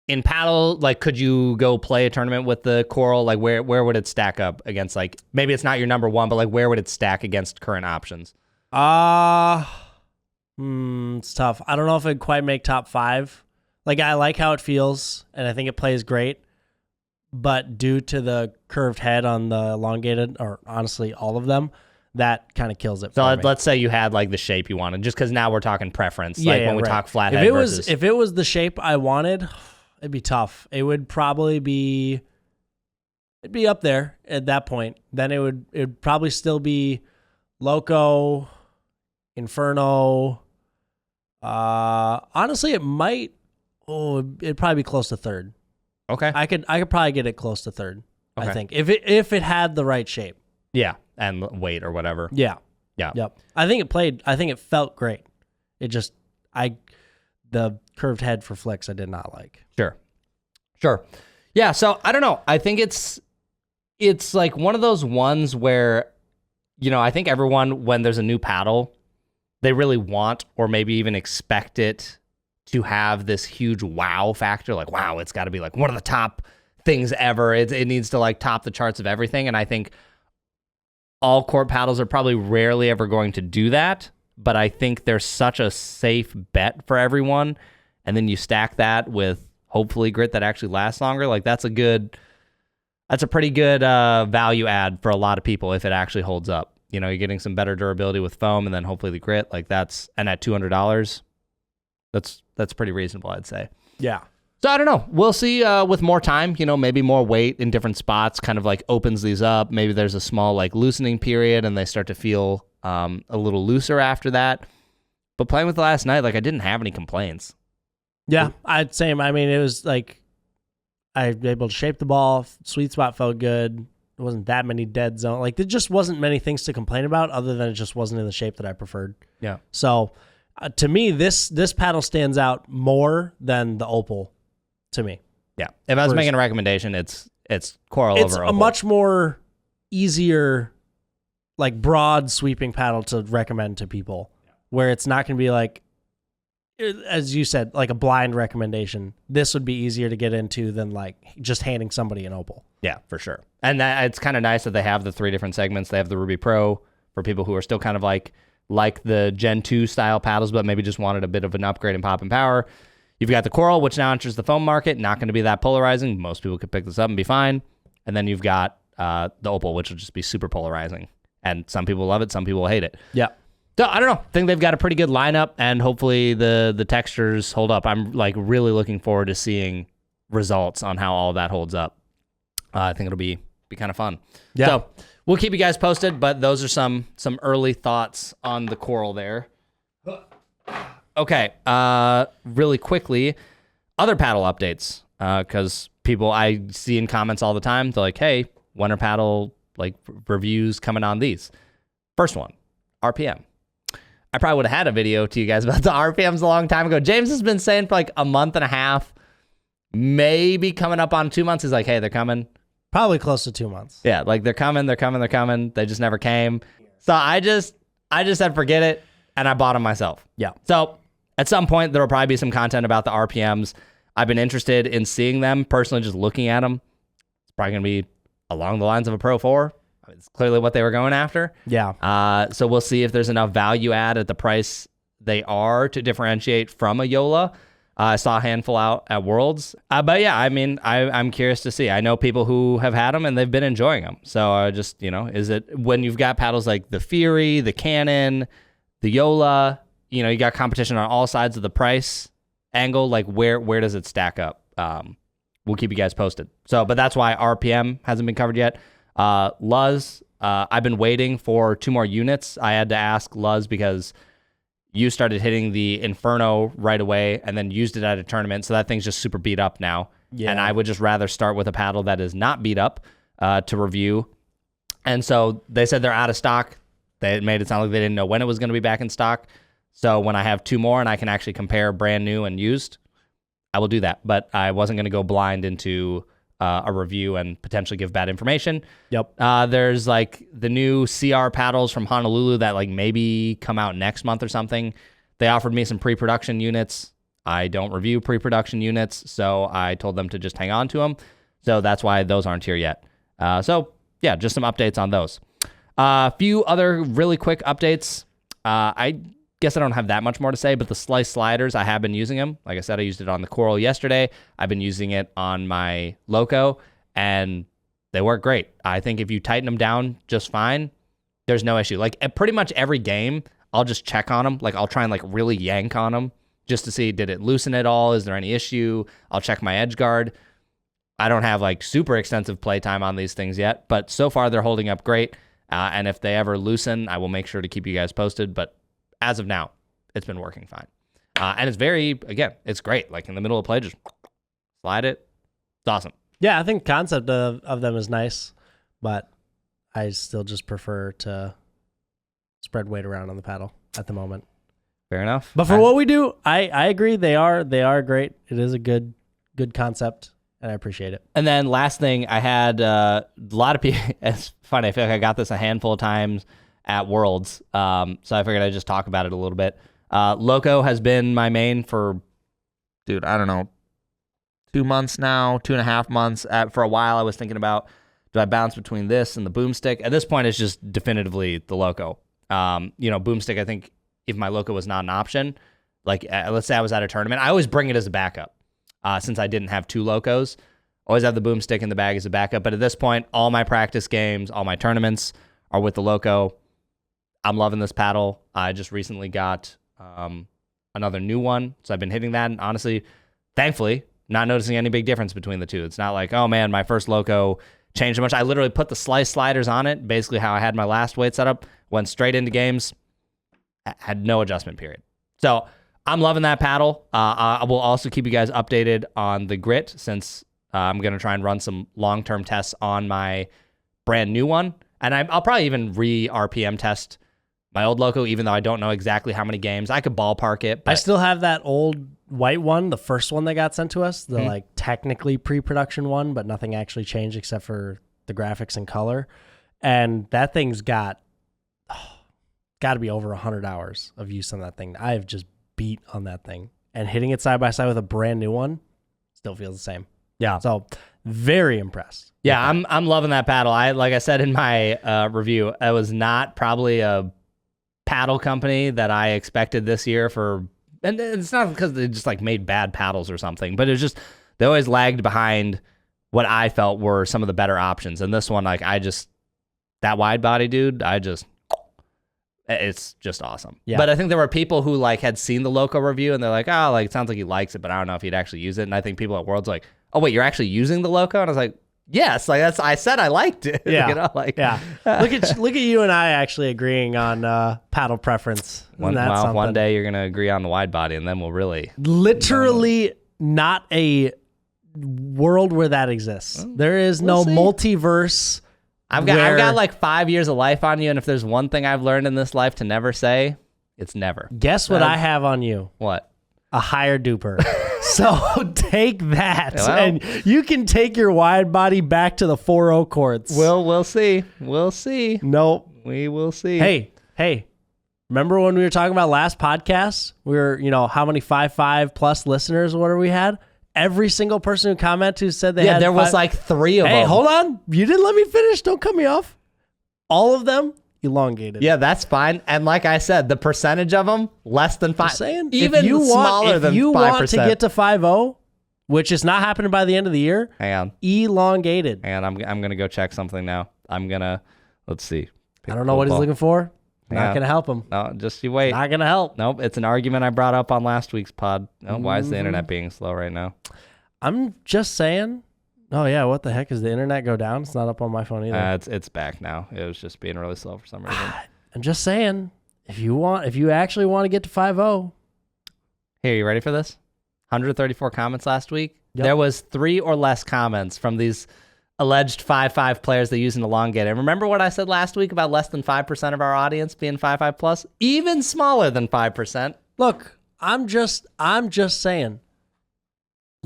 in paddle, like, could you go play a tournament with the Coral? Like, where would it stack up against, like, maybe it's not your number one, but like, where would it stack against current options? It's tough. I don't know if it'd quite make top 5. Like, I like how it feels, and I think it plays great. But due to the curved head on the elongated, or honestly all of them, that kind of kills it. So for me. let's say you had like the shape you wanted, just because now we're talking preference. Like when we talk flathead versus. If it was the shape I wanted, it'd be tough. It would probably be. It'd be up there at that point. Then it'd probably still be Loco, Inferno. Honestly, it might. It'd probably be close to third. Okay. I could probably get it close to third. Okay. I think if it had the right shape. Yeah, and weight or whatever. Yeah. Yep. I think it felt great. It just the curved head for flicks I did not like. Sure. Yeah, so I don't know. I think it's like one of those ones where, I think everyone, when there's a new paddle, they really want or maybe even expect it to have this huge wow factor. Like, wow, it's got to be like one of the top things ever. It needs to like top the charts of everything. And I think all court paddles are probably rarely ever going to do that. But I think they're such a safe bet for everyone. And then you stack that with hopefully grit that actually lasts longer. Like that's a pretty good value add for a lot of people if it actually holds up. You know, you're getting some better durability with foam and then hopefully the grit. Like and at $200, that's pretty reasonable, I'd say. Yeah. So I don't know. We'll see with more time, you know, maybe more weight in different spots kind of like opens these up. Maybe there's a small like loosening period and they start to feel a little looser after that. But playing with it last night, like I didn't have any complaints. Yeah, same. I mean, it was like I was able to shape the ball. Sweet spot felt good. There wasn't that many dead zone. Like there just wasn't many things to complain about other than it just wasn't in the shape that I preferred. Yeah. So to me, this paddle stands out more than the Opal to me. Yeah. If I was making a recommendation, it's Coral over Opal. It's a much more easier, like broad sweeping paddle to recommend to people where it's not going to be like, as you said, like a blind recommendation. This would be easier to get into than like just handing somebody an Opal. Yeah, for sure. And it's kind of nice that they have the 3 different segments. They have the Ruby Pro for people who are still kind of like the Gen 2 style paddles, but maybe just wanted a bit of an upgrade in pop and power. You've got the Coral, which now enters the foam market. Not going to be that polarizing. Most people could pick this up and be fine. And then you've got the Opal, which will just be super polarizing. And some people love it. Some people hate it. Yeah. So I don't know. I think they've got a pretty good lineup, and hopefully the textures hold up. I'm like really looking forward to seeing results on how all that holds up. I think it'll be kind of fun. Yeah. So we'll keep you guys posted, but those are some early thoughts on the Coral there. Okay. Really quickly, other paddle updates, because people I see in comments all the time, they're like, "Hey, when are paddle like reviews coming on these?" First one, RPM. I probably would have had a video to you guys about the RPMs a long time ago. James has been saying for like a month and a half, maybe coming up on 2 months. He's like, hey, they're coming. Probably close to 2 months. Yeah, like they're coming. They just never came. So I just said, forget it. And I bought them myself. Yeah. So at some point, there will probably be some content about the RPMs. I've been interested in seeing them personally, just looking at them. It's probably going to be along the lines of a Pro 4. It's clearly what they were going after. Yeah. So we'll see if there's enough value add at the price they are to differentiate from a Yola. I saw a handful out at Worlds. But yeah, I mean, I'm curious to see. I know people who have had them and they've been enjoying them. So just, you know, is it when you've got paddles like the Fury, the Cannon, the Yola, you know, you got competition on all sides of the price angle, like where does it stack up? We'll keep you guys posted. So, but that's why RPM hasn't been covered yet. Luzz, I've been waiting for 2 more units. I had to ask Luzz because you started hitting the Inferno right away and then used it at a tournament. So that thing's just super beat up now. Yeah. And I would just rather start with a paddle that is not beat up to review. And so they said they're out of stock. They made it sound like they didn't know when it was going to be back in stock. So when I have 2 more and I can actually compare brand new and used, I will do that. But I wasn't going to go blind into a review and potentially give bad information. Yep. There's like the new CR paddles from Honolulu that like maybe come out next month or something. They offered me some pre-production units. I don't review pre-production units, so I told them to just hang on to them. So that's why those aren't here yet. So yeah, just some updates on those. A few other really quick updates. I guess I don't have that much more to say, but the Slyce sliders, I have been using them. Like I said, I used it on the Coral yesterday. I've been using it on my Loco, and they work great. I think if you tighten them down just fine, there's no issue. Like at pretty much every game, I'll just check on them. Like I'll try and like really yank on them just to see, did it loosen at all? Is there any issue? I'll check my edge guard. I don't have like super extensive playtime on these things yet, but so far they're holding up great. And if they ever loosen, I will make sure to keep you guys posted. But as of now, it's been working fine. And it's it's great. Like in the middle of play, just slide it. It's awesome. Yeah, I think concept of them is nice, but I still just prefer to spread weight around on the paddle at the moment. Fair enough. But for what we do, I agree. They are great. It is a good concept, and I appreciate it. And then last thing, I had a lot of people. It's funny. I feel like I got this a handful of times at Worlds. So I figured I'd just talk about it a little bit. Loco has been my main for, I don't know, 2 months now, 2.5 months. For a while, I was thinking about, do I bounce between this and the boomstick? At this point, it's just definitively the Loco. Boomstick, I think if my Loco was not an option, like let's say I was at a tournament, I always bring it as a backup. since I didn't have 2 Locos. Always have the boomstick in the bag as a backup. But at this point, all my practice games, all my tournaments are with the Loco. I'm loving this paddle. I just recently got another new one, so I've been hitting that. And honestly, thankfully, not noticing any big difference between the two. It's not like, oh man, my first Loco changed much. I literally put the Slyce sliders on it, basically how I had my last weight setup, went straight into games, had no adjustment period. So I'm loving that paddle. I will also keep you guys updated on the grit, since I'm going to try and run some long-term tests on my brand new one. And I'll probably even re-RPM test my old Loco, even though I don't know exactly how many games. I could ballpark it. But I still have that old white one, the first one that got sent to us, the like technically pre-production one, but nothing actually changed except for the graphics and color. And that thing's got to be over 100 hours of use on that thing. I have just beat on that thing. And hitting it side by side with a brand new one still feels the same. Yeah. So very impressed. Yeah, I'm loving that paddle. Like I said in my review, it was not probably a paddle company that I expected this year and it's not because they just like made bad paddles or something, but it was just, they always lagged behind what I felt were some of the better options. And this one, like that wide body, dude, it's just awesome. Yeah. But I think there were people who like had seen the Loco review and they're like, oh, like it sounds like he likes it, but I don't know if he'd actually use it. And I think people at World's like, oh wait, you're actually using the Loco? And I was like, yes, like I said I liked it. Yeah. You know, like yeah. Look at you and I actually agreeing on paddle preference. One day you're gonna agree on the wide body, and then we'll really literally not a world where that exists. There is no multiverse. I've got like 5 years of life on you, and if there's one thing I've learned in this life to never say, it's never. Guess what I have on you? What? A higher duper. So take that, and you can take your wide body back to the 4.0 courts. We'll see. We'll see. Nope. We will see. Hey. Remember when we were talking about last podcast? We were, how many 5.5 plus listeners or whatever we had? Every single person who commented who said they had there was like 3 of them. Hey, hold on. You didn't let me finish. Don't cut me off. All of them elongated. Yeah, that's fine. And like I said, the percentage of them, less than 5. Saying, even smaller than 5%. If you want to get to 5.0, which is not happening by the end of the year, hang on. Elongated. Hang on, I'm going to go check something now. Let's see. I don't know what he's looking for. Not going to help him. No, just you wait. Not going to help. Nope, it's an argument I brought up on last week's pod. Oh, why is the internet being slow right now? I'm just saying. Oh, yeah, what the heck? Is the internet go down? It's not up on my phone either. It's back now. It was just being really slow for some reason. I'm just saying, if you actually want to get to 5.0. Here, you ready for this? 134 comments last week. Yep. There was 3 or less comments from these alleged 5.5 players that use an elongator. And remember what I said last week about less than 5% of our audience being 5.5 plus? Even smaller than 5%. Look, I'm just saying.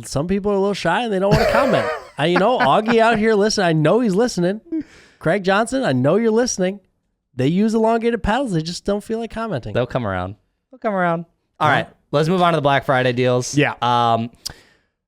Some people are a little shy and they don't want to comment. Augie out here listening. I know he's listening. Craig Johnson, I know you're listening. They use elongated paddles. They just don't feel like commenting. They'll come around. All right, let's move on to the Black Friday deals. Yeah.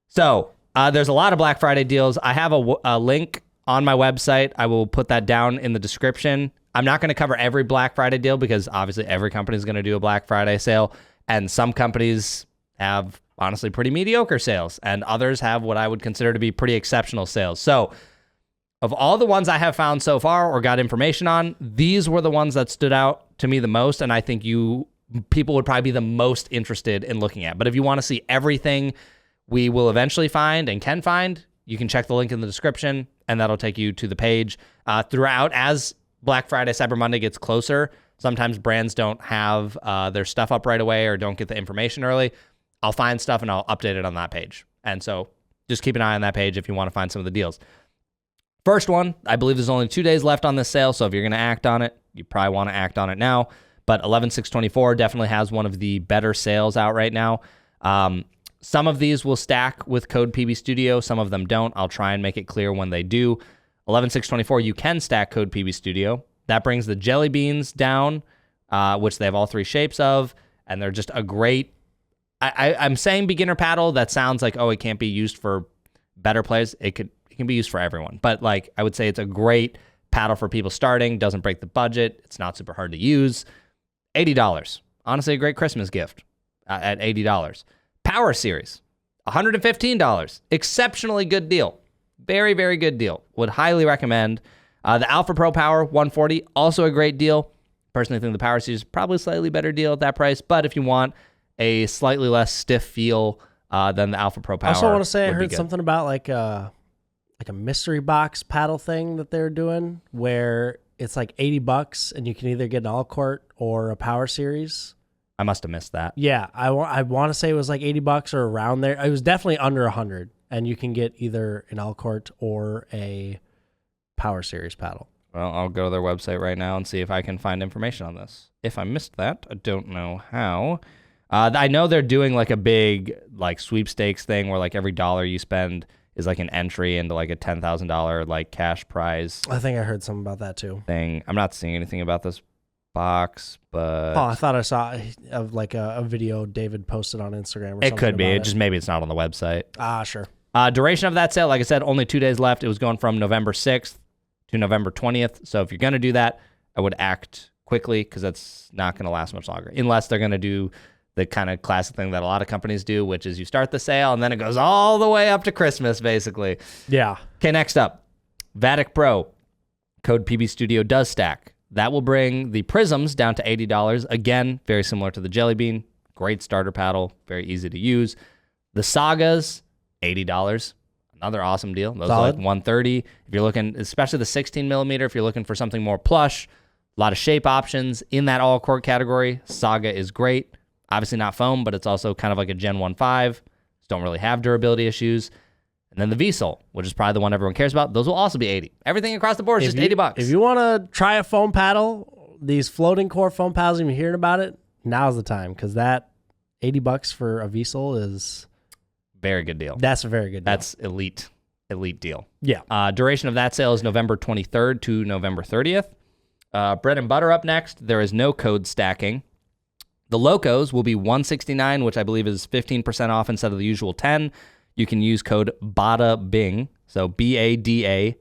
So there's a lot of Black Friday deals. I have a link on my website. I will put that down in the description. I'm not going to cover every Black Friday deal because obviously every company is going to do a Black Friday sale. And some companies have honestly pretty mediocre sales, and others have what I would consider to be pretty exceptional sales. So of all the ones I have found so far or got information on, these were the ones that stood out to me the most, and I think people would probably be the most interested in looking at. But if you want to see everything we will eventually find and can find, you can check the link in the description, and that'll take you to the page. Throughout, as Black Friday, Cyber Monday gets closer, sometimes brands don't have their stuff up right away or don't get the information early. I'll find stuff and I'll update it on that page. And so just keep an eye on that page if you want to find some of the deals. First one, I believe there's only 2 days left on this sale, so if you're going to act on it, you probably want to act on it now. But 11/6/24 definitely has one of the better sales out right now. Some of these will stack with code PB Studio. Some of them don't. I'll try and make it clear when they do. 11/6/24, you can stack code PB Studio. That brings the jelly beans down, which they have all 3 shapes of, and they're just a great... I'm saying beginner paddle. That sounds like, it can't be used for better players. It can be used for everyone. But like I would say it's a great paddle for people starting. Doesn't break the budget. It's not super hard to use. $80. Honestly, a great Christmas gift at $80. Power Series, $115. Exceptionally good deal. Very, very good deal. Would highly recommend. The Alpha Pro Power 140, also a great deal. Personally think the Power Series is probably a slightly better deal at that price, but if you want a slightly less stiff feel than the Alpha Pro Power, I also want to say I heard something about like a mystery box paddle thing that they're doing where it's like $80 and you can either get an all court or a Power Series. I must have missed that. Yeah, I want to say it was like $80 or around there. It was definitely under 100, and you can get either an all court or a Power Series paddle. Well, I'll go to their website right now and see if I can find information on this. If I missed that, I don't know how. I know they're doing like a big like sweepstakes thing where like every dollar you spend is like an entry into like a $10,000 like cash prize. I think I heard something about that too. Thing. I'm not seeing anything about this box, but I thought I saw like a video David posted on Instagram or something. It could be. It just maybe it's not on the website. Sure. Duration of that sale, like I said, only 2 days left. It was going from November 6th to November 20th. So if you're going to do that, I would act quickly because that's not going to last much longer unless they're going to do the kind of classic thing that a lot of companies do, which is you start the sale and then it goes all the way up to Christmas, basically. Yeah. Okay, next up, Vatic Pro. Code PB Studio does stack. That will bring the Prisms down to $80. Again, very similar to the Jelly Bean. Great starter paddle, very easy to use. The Sagas, $80. Another awesome deal. Those are like $130. If you're looking, especially the 16 millimeter, if you're looking for something more plush, a lot of shape options in that all court category. Saga is great. Obviously not foam, but it's also kind of like a Gen 1.5. Don't really have durability issues. And then the V-Sol, which is probably the one everyone cares about. Those will also be 80. Everything across the board is just $80. If you want to try a foam paddle, these floating core foam paddles, you've been hearing about it, now's the time because that $80 for a V-Sol is very good deal. That's a very good deal. That's elite deal. Yeah. Duration of that sale is November 23rd to November 30th. Bread and butter up next. There is no code stacking. The Locos will be $169, which I believe is 15% off instead of the usual 10. You can use code BADABING, so BADABING,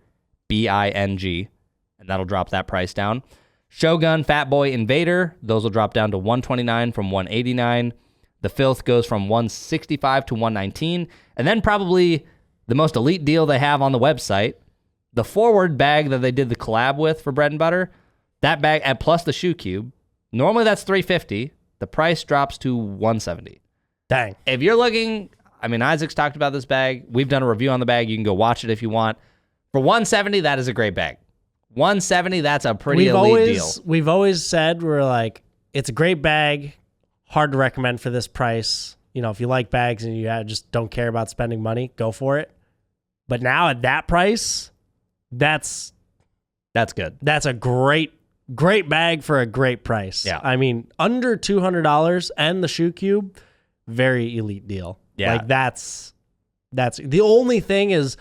and that'll drop that price down. Shogun, Fat Boy, Invader, those will drop down to $129 from $189. The Filth goes from $165 to $119. And then probably the most elite deal they have on the website, the FORWRD bag that they did the collab with for bread and butter, that bag, and plus the shoe cube, normally that's $350. The price drops to $170. Dang. If you're looking, I mean, Isaac's talked about this bag. We've done a review on the bag. You can go watch it if you want. For $170, that is a great bag. $170, that's a pretty elite deal. We've always said, we're like, it's a great bag, hard to recommend for this price. You know, if you like bags and you just don't care about spending money, go for it. But now at that price, that's good. That's a great bag for a great price. Yeah. I mean, under $200 and the shoe cube, very elite deal. Yeah. Like that's the only thing is,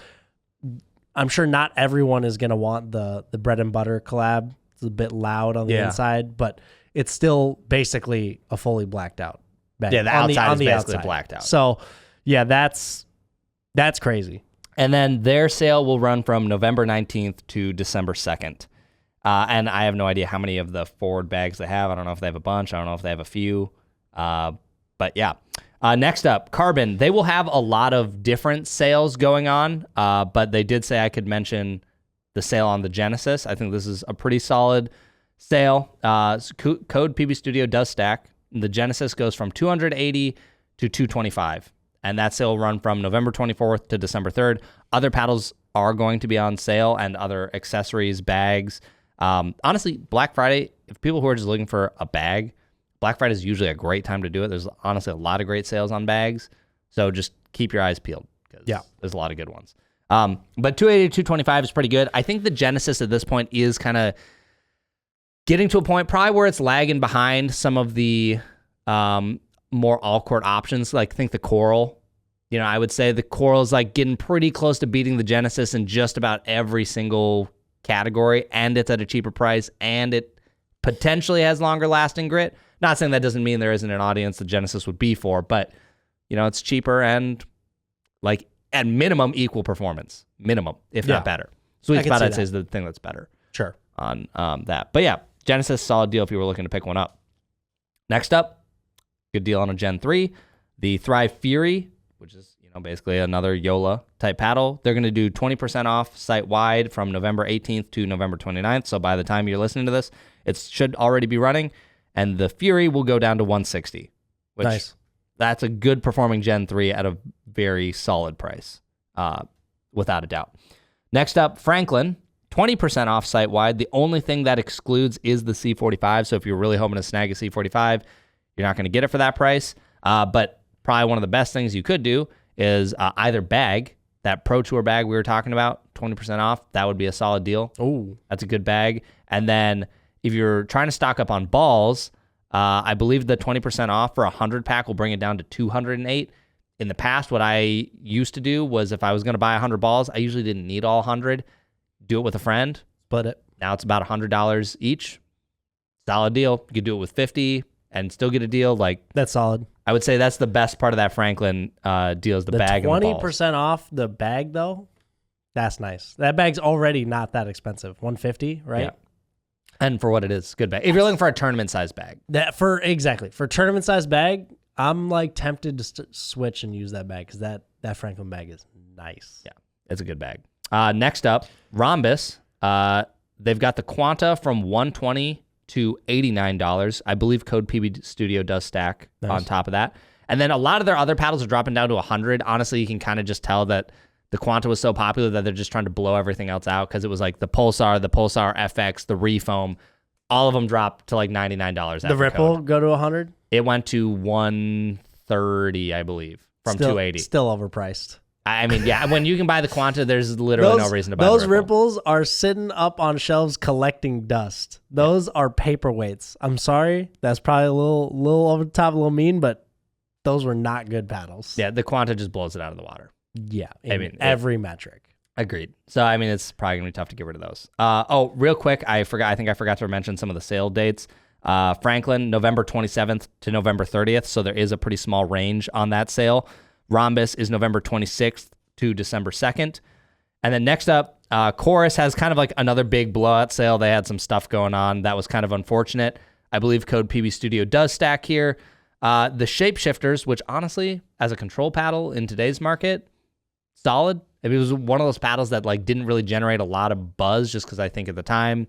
I'm sure not everyone is going to want the bread and butter collab. It's a bit loud on the inside, but it's still basically a fully blacked out bag. Yeah, the outside is basically blacked out. So, yeah, that's crazy. And then their sale will run from November 19th to December 2nd. And I have no idea how many of the FORWRD bags they have. I don't know if they have a bunch. I don't know if they have a few. But yeah. Next up, Carbon. They will have a lot of different sales going on, but they did say I could mention the sale on the Genesis. I think this is a pretty solid sale. Code PB Studio does stack. The Genesis goes from $280 to $225, and that sale will run from November 24th to December 3rd. Other paddles are going to be on sale, and other accessories, bags. Honestly, Black Friday, if people who are just looking for a bag, Black Friday is usually a great time to do it. There's honestly a lot of great sales on bags, so just keep your eyes peeled because there's a lot of good ones. But $280 to $225 is pretty good. I think the Genesis at this point is kind of getting to a point probably where it's lagging behind some of the more all-court options. Like, think the Coral. You know, I would say the Coral is like getting pretty close to beating the Genesis in just about every single category, and it's at a cheaper price, and it potentially has longer lasting grit. Not saying that doesn't mean there isn't an audience the Genesis would be for, but you know, it's cheaper and like at minimum equal performance, minimum, if not better. Sweet spot I'd say is the thing that's better. Sure. On that. But yeah, Genesis, solid deal if you were looking to pick one up. Next up, good deal on a Gen 3, the Thrive Fury, which is, basically another Yola type paddle. They're going to do 20% off site wide from November 18th to November 29th. So by the time you're listening to this, it should already be running. And the Fury will go down to 160, which Nice. That's a good performing Gen 3 at a very solid price, without a doubt. Next up, Franklin, 20% off site wide. The only thing that excludes is the C45. So if you're really hoping to snag a C45, you're not going to get it for that price. But probably one of the best things you could do is either bag, that Pro Tour bag we were talking about, 20% off. That would be a solid deal. Oh, That's a good bag. And then if you're trying to stock up on balls, I believe the 20% off for a 100 pack will bring it down to 208. In the past, what I used to do was if I was going to buy 100 balls, I usually didn't need all 100. Do it with a friend. split it. Now it's about $100 each. Solid deal. You could do it with 50 and still get a deal. Like, That's solid. I would say that's the best part of that Franklin deal is the bag and the balls. 20% off the bag, though, that's nice. That bag's already not that expensive. $150, right? Yeah. And for what it is, good bag. If you're looking for a tournament size bag. For tournament size bag, I'm like tempted to switch and use that bag because that Franklin bag is nice. Yeah, it's a good bag. Next up, Ronbus. They've got the Quanta from $120 to $89. I believe code PB Studio does stack on top of that. And then a lot of their other paddles are dropping down to 100. Honestly, you can kind of just tell that the Quanta was so popular that they're just trying to blow everything else out because it was like the Pulsar FX, the Refoam, all of them dropped to like $99. The Ripple go to 100? It went to 130, I believe, from 280. Still overpriced. I mean, yeah, when you can buy the Quanta, there's literally no reason to buy those the Ripple. Ripples are sitting up on shelves collecting dust. Those are paperweights. I'm sorry. That's probably a little over the top, a little mean, but those were not good paddles. Yeah, the Quanta just blows it out of the water. Yeah. I mean, every metric. Agreed. So, I mean, it's probably going to be tough to get rid of those. Real quick, I think I forgot to mention some of the sale dates. Franklin, November 27th to November 30th, so there is a pretty small range on that sale. Ronbus is November 26th to December 2nd. And then next up, Chorus has kind of like another big blowout sale. They had some stuff going on that was kind of unfortunate. I believe code PB Studio does stack here. The Shapeshifters, which honestly, as a control paddle in today's market, solid. It was one of those paddles that like didn't really generate a lot of buzz just because I think at the time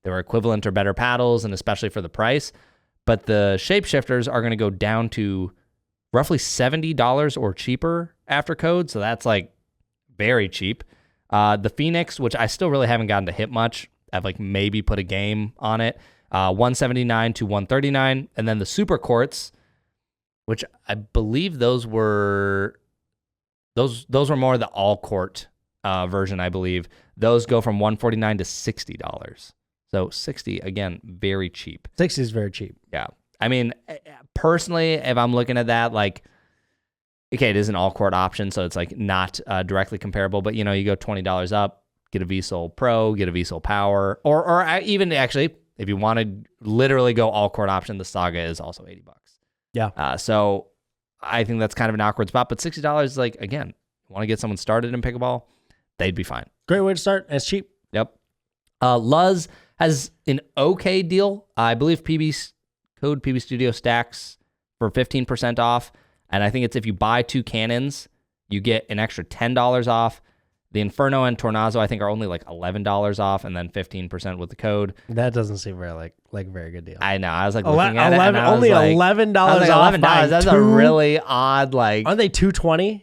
they were equivalent or better paddles, and especially for the price. But the Shapeshifters are going to go down to roughly $70 or cheaper after code, so that's like very cheap. The Phoenix, which I still really haven't gotten to hit much, I've like maybe put a game on it, $179 to $139, and then the Super Quartz, which I believe those were more the all court version, I believe. Those go from $149 to $60. So 60 again, very cheap. 60 is very cheap. Yeah. I mean, personally, if I'm looking at that, like, okay, it is an all court option, so it's like not directly comparable, but you know, you go $20 up, get a VSOL Pro, get a VSOL Power, or even actually, if you want to literally go all court option, the Saga is also $80. Yeah. So I think that's kind of an awkward spot, but $60 is like, again, you want to get someone started in pickleball, they'd be fine. Great way to start. And it's cheap. Yep. Luzz has an okay deal. I believe code PB Studio stacks for 15% off. And I think it's if you buy 2 cannons, you get an extra $10 off. The Inferno and Tornado, I think, are only like $11 off, and then 15% with the code. That doesn't seem very like very good deal. I know. I was like looking at it. And I only was like, $11 I was like, off. $11. That's a really odd like. Aren't they $220?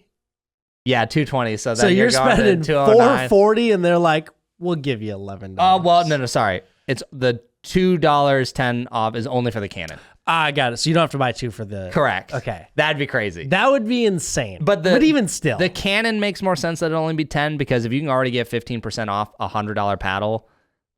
Yeah, $220. So, So then you're going spending to $209. $440, and they're like, "We'll give you $11." Oh well, no, sorry. It's the $2.10 off is only for the cannon. I got it. So you don't have to buy 2 for the... Correct. Okay. That'd be crazy. That would be insane. But even still. The cannon makes more sense that it only be 10 because if you can already get 15% off a $100 paddle,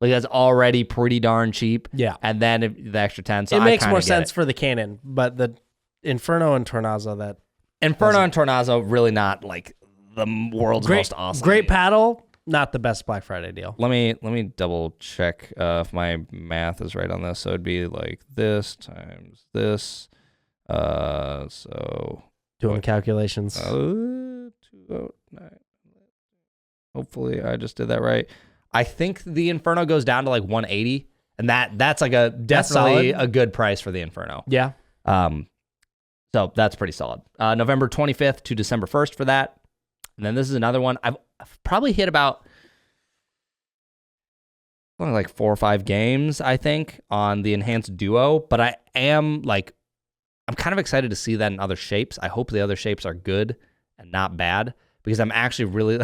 like that's already pretty darn cheap. Yeah. And then the extra 10. So it makes more sense for the cannon, but the Inferno and Tornado, that... Inferno and Tornado, really not like the world's most awesome. Great paddle, not the best Black Friday deal. Let me double check if my math is right on this. So it'd be like this times this. So doing calculations. 209. Hopefully I just did that right. I think the Inferno goes down to like 180, and that's like definitely a good price for the Inferno. Yeah. So So that's pretty solid. November 25th to December 1st for that. And then this is another one. I've probably hit about only like 4 or 5 games, I think, on the Enhanced Duo. But I'm kind of excited to see that in other shapes. I hope the other shapes are good and not bad, because I'm actually really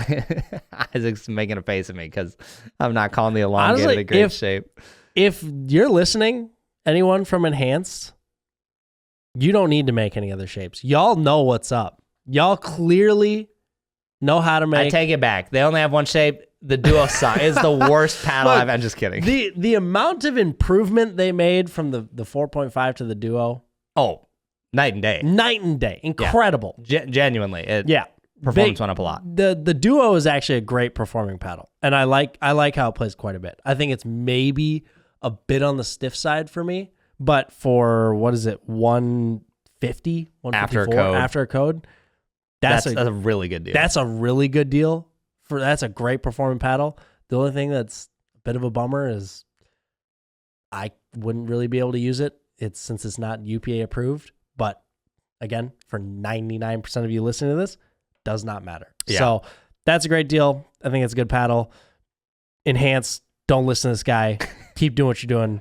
Isaac's making a face at me because I'm not calling the elongated Honestly, a great shape. If you're listening, anyone from Enhanced, you don't need to make any other shapes. Y'all know what's up. Y'all clearly know how to make. I take it back. They only have one shape. The Duo is the worst paddle Look, I'm just kidding. The amount of improvement they made from the 4.5 to the Duo. Oh, night and day. Night and day. Incredible. Yeah. Genuinely. Yeah. Performance went up a lot. The Duo is actually a great performing paddle, and I like how it plays quite a bit. I think it's maybe a bit on the stiff side for me, but for what is it, 150, 154 after a code, that's a really good deal. That's a really good deal. That's a great performing paddle. The only thing that's a bit of a bummer is I wouldn't really be able to use it. Since it's not UPA approved, but again, for 99% of you listening to this, does not matter. Yeah. So that's a great deal. I think it's a good paddle. Enhance. Don't listen to this guy. Keep doing what you're doing.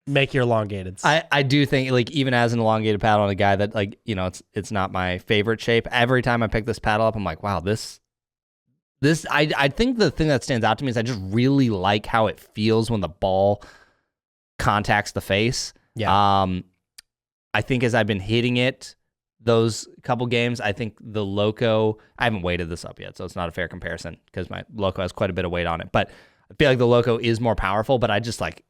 Make your elongateds. I do think, like, even as an elongated paddle and a guy that, like, you know, it's not my favorite shape. Every time I pick this paddle up, I'm like, wow, I think the thing that stands out to me is I just really like how it feels when the ball contacts the face. Yeah. I think as I've been hitting it, those couple games, I think the Loco, I haven't weighted this up yet, so it's not a fair comparison because my Loco has quite a bit of weight on it. But I feel like the Loco is more powerful, but I just like,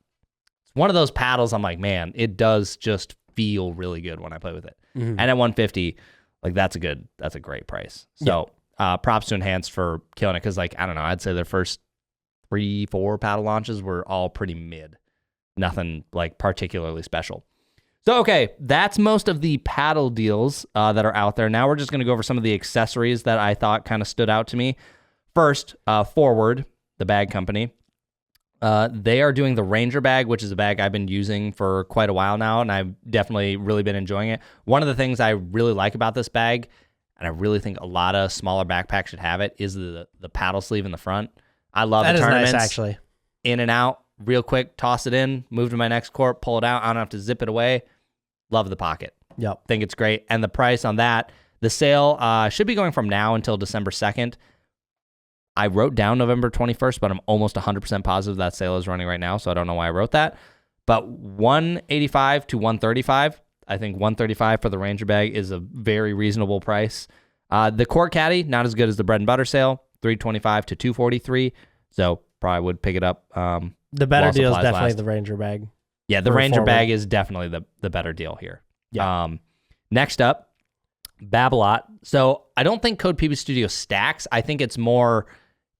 it's one of those paddles I'm like, man, it does just feel really good when I play with it. Mm-hmm. And at 150, like that's a great price. So props to Enhanced for killing it, because, like, I don't know, I'd say their first 3-4 paddle launches were all pretty mid. Nothing like particularly special. So, okay, that's most of the paddle deals that are out there. Now we're just going to go over some of the accessories that I thought kind of stood out to me. First, FORWRD, the bag company. They are doing the Ranger bag, which is a bag I've been using for quite a while now, and I've definitely really been enjoying it. One of the things I really like about this bag, and I really think a lot of smaller backpacks should have it, is the paddle sleeve in the front. I love the tournaments. That is nice, actually. In and out, real quick, toss it in, move to my next court, pull it out. I don't have to zip it away. Love the pocket. Yep. Think it's great. And the price on that, the sale should be going from now until December 2nd. I wrote down November 21st, but I'm almost 100% positive that sale is running right now, so I don't know why I wrote that. But $185 to $135. I think $135 for the Ranger bag is a very reasonable price. The Court Caddy, not as good as the bread and butter sale, $325 to $243. So probably would pick it up. The better deal is definitely the Ranger bag. Yeah, the Ranger bag is definitely the better deal here. Yeah. Next up, Babolat. So I don't think Code PB Studio stacks. I think it's more,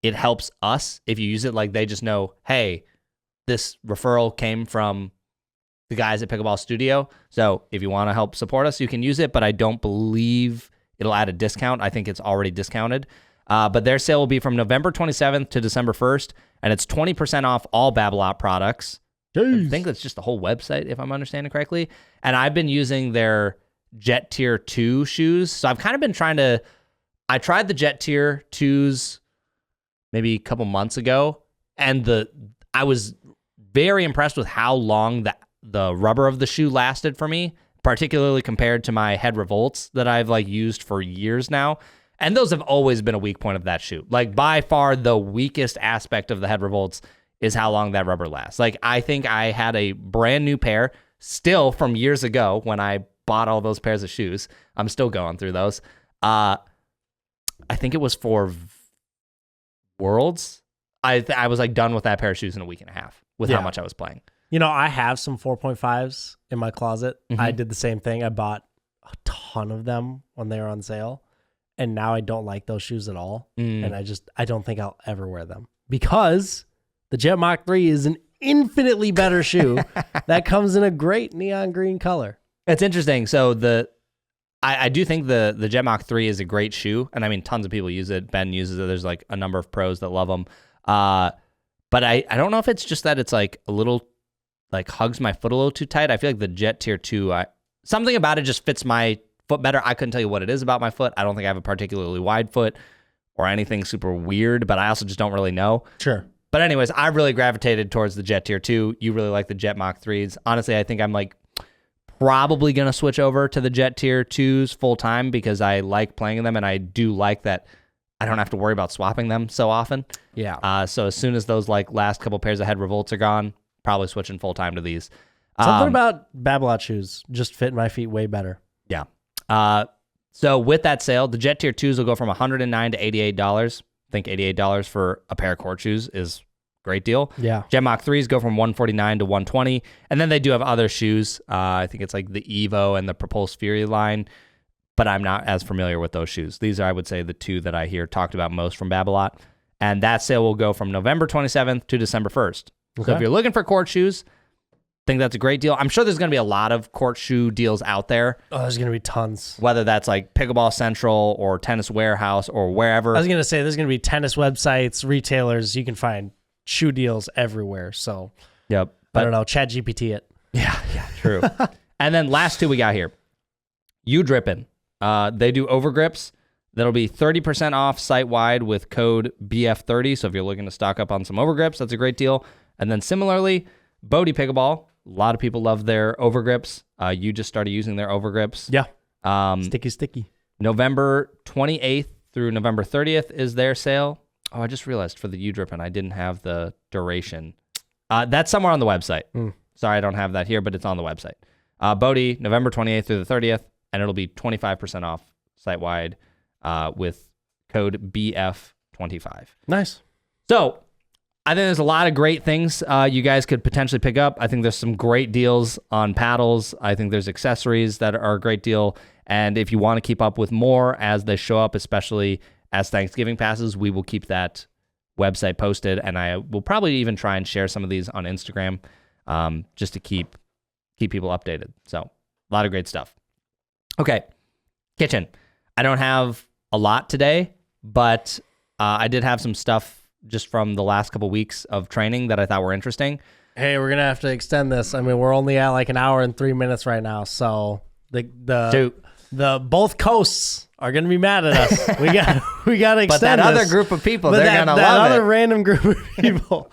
it helps us if you use it. Like, they just know, hey, this referral came from the guys at Pickleball Studio. So if you want to help support us, you can use it, but I don't believe it'll add a discount. I think it's already discounted. But their sale will be from November 27th to December 1st, and it's 20% off all Babolat products. Jeez. I think that's just the whole website, if I'm understanding correctly. And I've been using their Jet Tier 2 shoes. So I've kind of been I tried the Jet Tier 2s maybe a couple months ago, and I was very impressed with how long the rubber of the shoe lasted for me, particularly compared to my Head Revolts that I've used for years now. And those have always been a weak point of that shoe. Like, by far the weakest aspect of the Head Revolts is how long that rubber lasts. Like, I think I had a brand new pair still from years ago when I bought all those pairs of shoes. I'm still going through those. I think it was for Worlds. I was done with that pair of shoes in a week and a half with how much I was playing. You know, I have some 4.5s in my closet. Mm-hmm. I did the same thing. I bought a ton of them when they were on sale, and now I don't like those shoes at all. And I don't think I'll ever wear them, because the Jet Mach 3 is an infinitely better shoe that comes in a great neon green color. It's interesting. So I do think the Jet Mach 3 is a great shoe, and I mean, tons of people use it. Ben uses it. There's a number of pros that love them. But I don't know if it's just that it's a little hugs my foot a little too tight. I feel like the Jet Tier 2, something about it just fits my foot better. I couldn't tell you what it is about my foot. I don't think I have a particularly wide foot or anything super weird, but I also just don't really know. Sure. But anyways, I really gravitated towards the Jet Tier 2. You really like the Jet Mach 3s. Honestly, I think I'm like probably going to switch over to the Jet Tier 2s full time because I like playing them, and I do like that I don't have to worry about swapping them so often. Yeah. So as soon as those like last couple pairs of head revolts are gone, probably switching full time to these. Something about Babolat shoes just fit my feet way better. Yeah. So with that sale, the Jet Tier 2s will go from $109 to $88. I think $88 for a pair of court shoes is a great deal. Yeah. Jet Mach 3s go from $149 to $120. And then they do have other shoes. I think it's like the Evo and the Propulse Fury line, but I'm not as familiar with those shoes. These are, I would say, the two that I hear talked about most from Babolat. And that sale will go from November 27th to December 1st. Okay. So if you're looking for court shoes, I think that's a great deal. I'm sure there's going to be a lot of court shoe deals out there. Oh, there's going to be tons. Whether that's like Pickleball Central or Tennis Warehouse or wherever. I was going to say there's going to be tennis websites, retailers. You can find shoe deals everywhere. So, Yep. I don't know. ChatGPT it. Yeah, true. And then last two we got here. Udrippin. They do overgrips. That'll be 30% off site-wide with code BF30. So if you're looking to stock up on some overgrips, that's a great deal. And then similarly, Bodhi Pickleball. A lot of people love their overgrips. You just started using their overgrips. Yeah. Sticky. November 28th through November 30th is their sale. Oh, I just realized for the Udrippin, I didn't have the duration. That's somewhere on the website. Sorry, I don't have that here, but it's on the website. Bodhi, November 28th through the 30th, and it'll be 25% off site-wide with code BF25. Nice. So I think there's a lot of great things you guys could potentially pick up. I think there's some great deals on paddles. I think there's accessories that are a great deal. And if you want to keep up with more as they show up, especially as Thanksgiving passes, we will keep that website posted. And I will probably even try and share some of these on Instagram just to keep people updated. So a lot of great stuff. Okay, kitchen. I don't have a lot today, but I did have some stuff just from the last couple weeks of training that I thought were interesting. Hey, we're going to have to extend this. I mean, we're only at like an hour and 3 minutes right now. So the both coasts are going to be mad at us. We got to extend But that this. other group of people, they're going to love it. That other random group of people.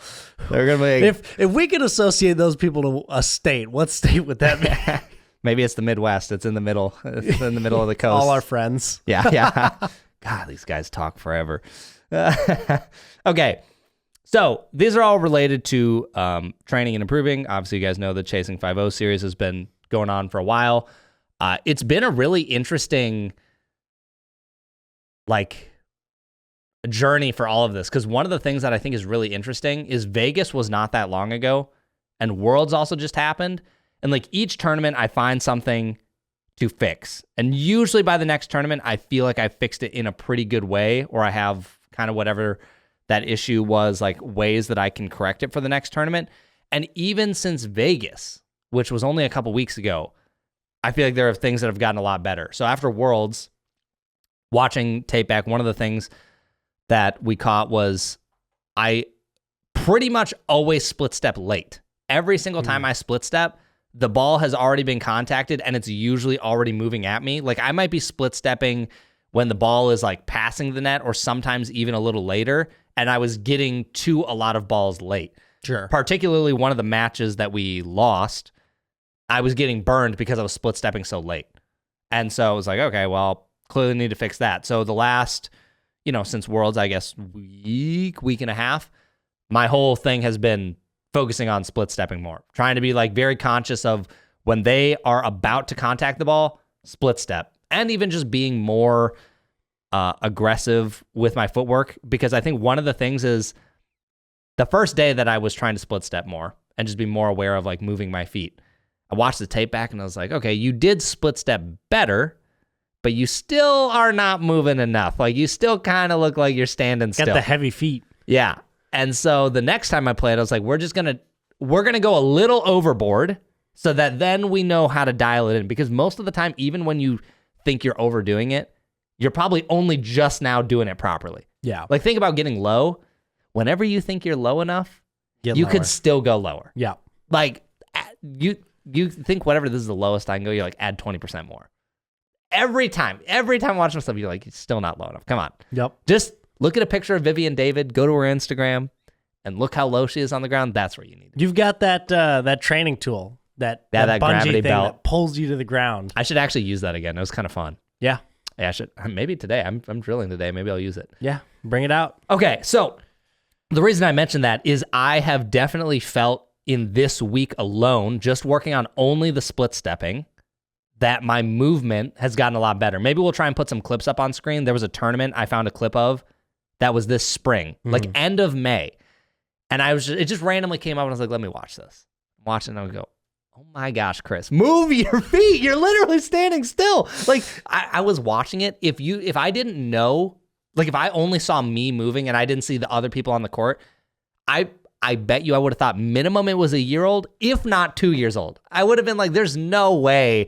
They're going to be if we could associate those people to a state, what state would that be? Maybe it's the Midwest. It's in the middle. It's in the middle of the coast. All our friends. Yeah. God, these guys talk forever. Okay. So these are all related to training and improving. Obviously, you guys know the Chasing 5.0 series has been going on for a while. It's been a really interesting journey for all of this, because one of the things that I think is really interesting is Vegas was not that long ago, and Worlds also just happened. And like each tournament, I find something to fix. And usually by the next tournament, I feel like I fixed it in a pretty good way, or I have kind of whatever that issue was, like ways that I can correct it for the next tournament. And even since Vegas, which was only a couple weeks ago, I feel like there are things that have gotten a lot better. So after Worlds, watching tape back, one of the things that we caught was I pretty much always split step late. Every single time I split step, the ball has already been contacted and it's usually already moving at me. Like I might be split stepping when the ball is like passing the net, or sometimes even a little later, and I was getting to a lot of balls late. Sure. Particularly one of the matches that we lost, I was getting burned because I was split stepping so late. And so I was like, okay, well, clearly need to fix that. So the last, since Worlds, I guess week and a half, my whole thing has been focusing on split stepping more, trying to be like very conscious of when they are about to contact the ball, split step, and even just being more aggressive with my footwork. Because I think one of the things is the first day that I was trying to split step more and just be more aware of like moving my feet, I watched the tape back and I was like, okay, you did split step better, but you still are not moving enough. Like you still kind of look like you're standing still. Got the heavy feet. Yeah. And so the next time I played, I was like, we're going to go a little overboard so that then we know how to dial it in. Because most of the time, even when you think you're overdoing it, you're probably only just now doing it properly. Yeah. Like think about getting low. Whenever you think you're low enough, you could still go lower. Yeah. Like you think whatever this is the lowest I can go, you're like add 20% more. every time watching stuff, you're like, it's still not low enough. Come on. Yep. Just look at a picture of Vivian David, go to her Instagram, and look how low she is on the ground. That's where you need it. You've got that training tool, that bungee gravity thing belt that pulls you to the ground. I should actually use that again. It was kind of fun. Yeah. I should. Maybe today. I'm drilling today. Maybe I'll use it. Yeah. Bring it out. Okay, so the reason I mentioned that is I have definitely felt in this week alone, just working on only the split stepping, that my movement has gotten a lot better. Maybe we'll try and put some clips up on screen. There was a tournament I found a clip of that was this spring, like end of May. And it just randomly came up and I was like, let me watch this. Watch it and I would go, oh my gosh, Chris, move your feet. You're literally standing still. Like I was watching it. If I didn't know, like if I only saw me moving and I didn't see the other people on the court, I bet you I would have thought minimum it was a year old, if not 2 years old. I would have been like, there's no way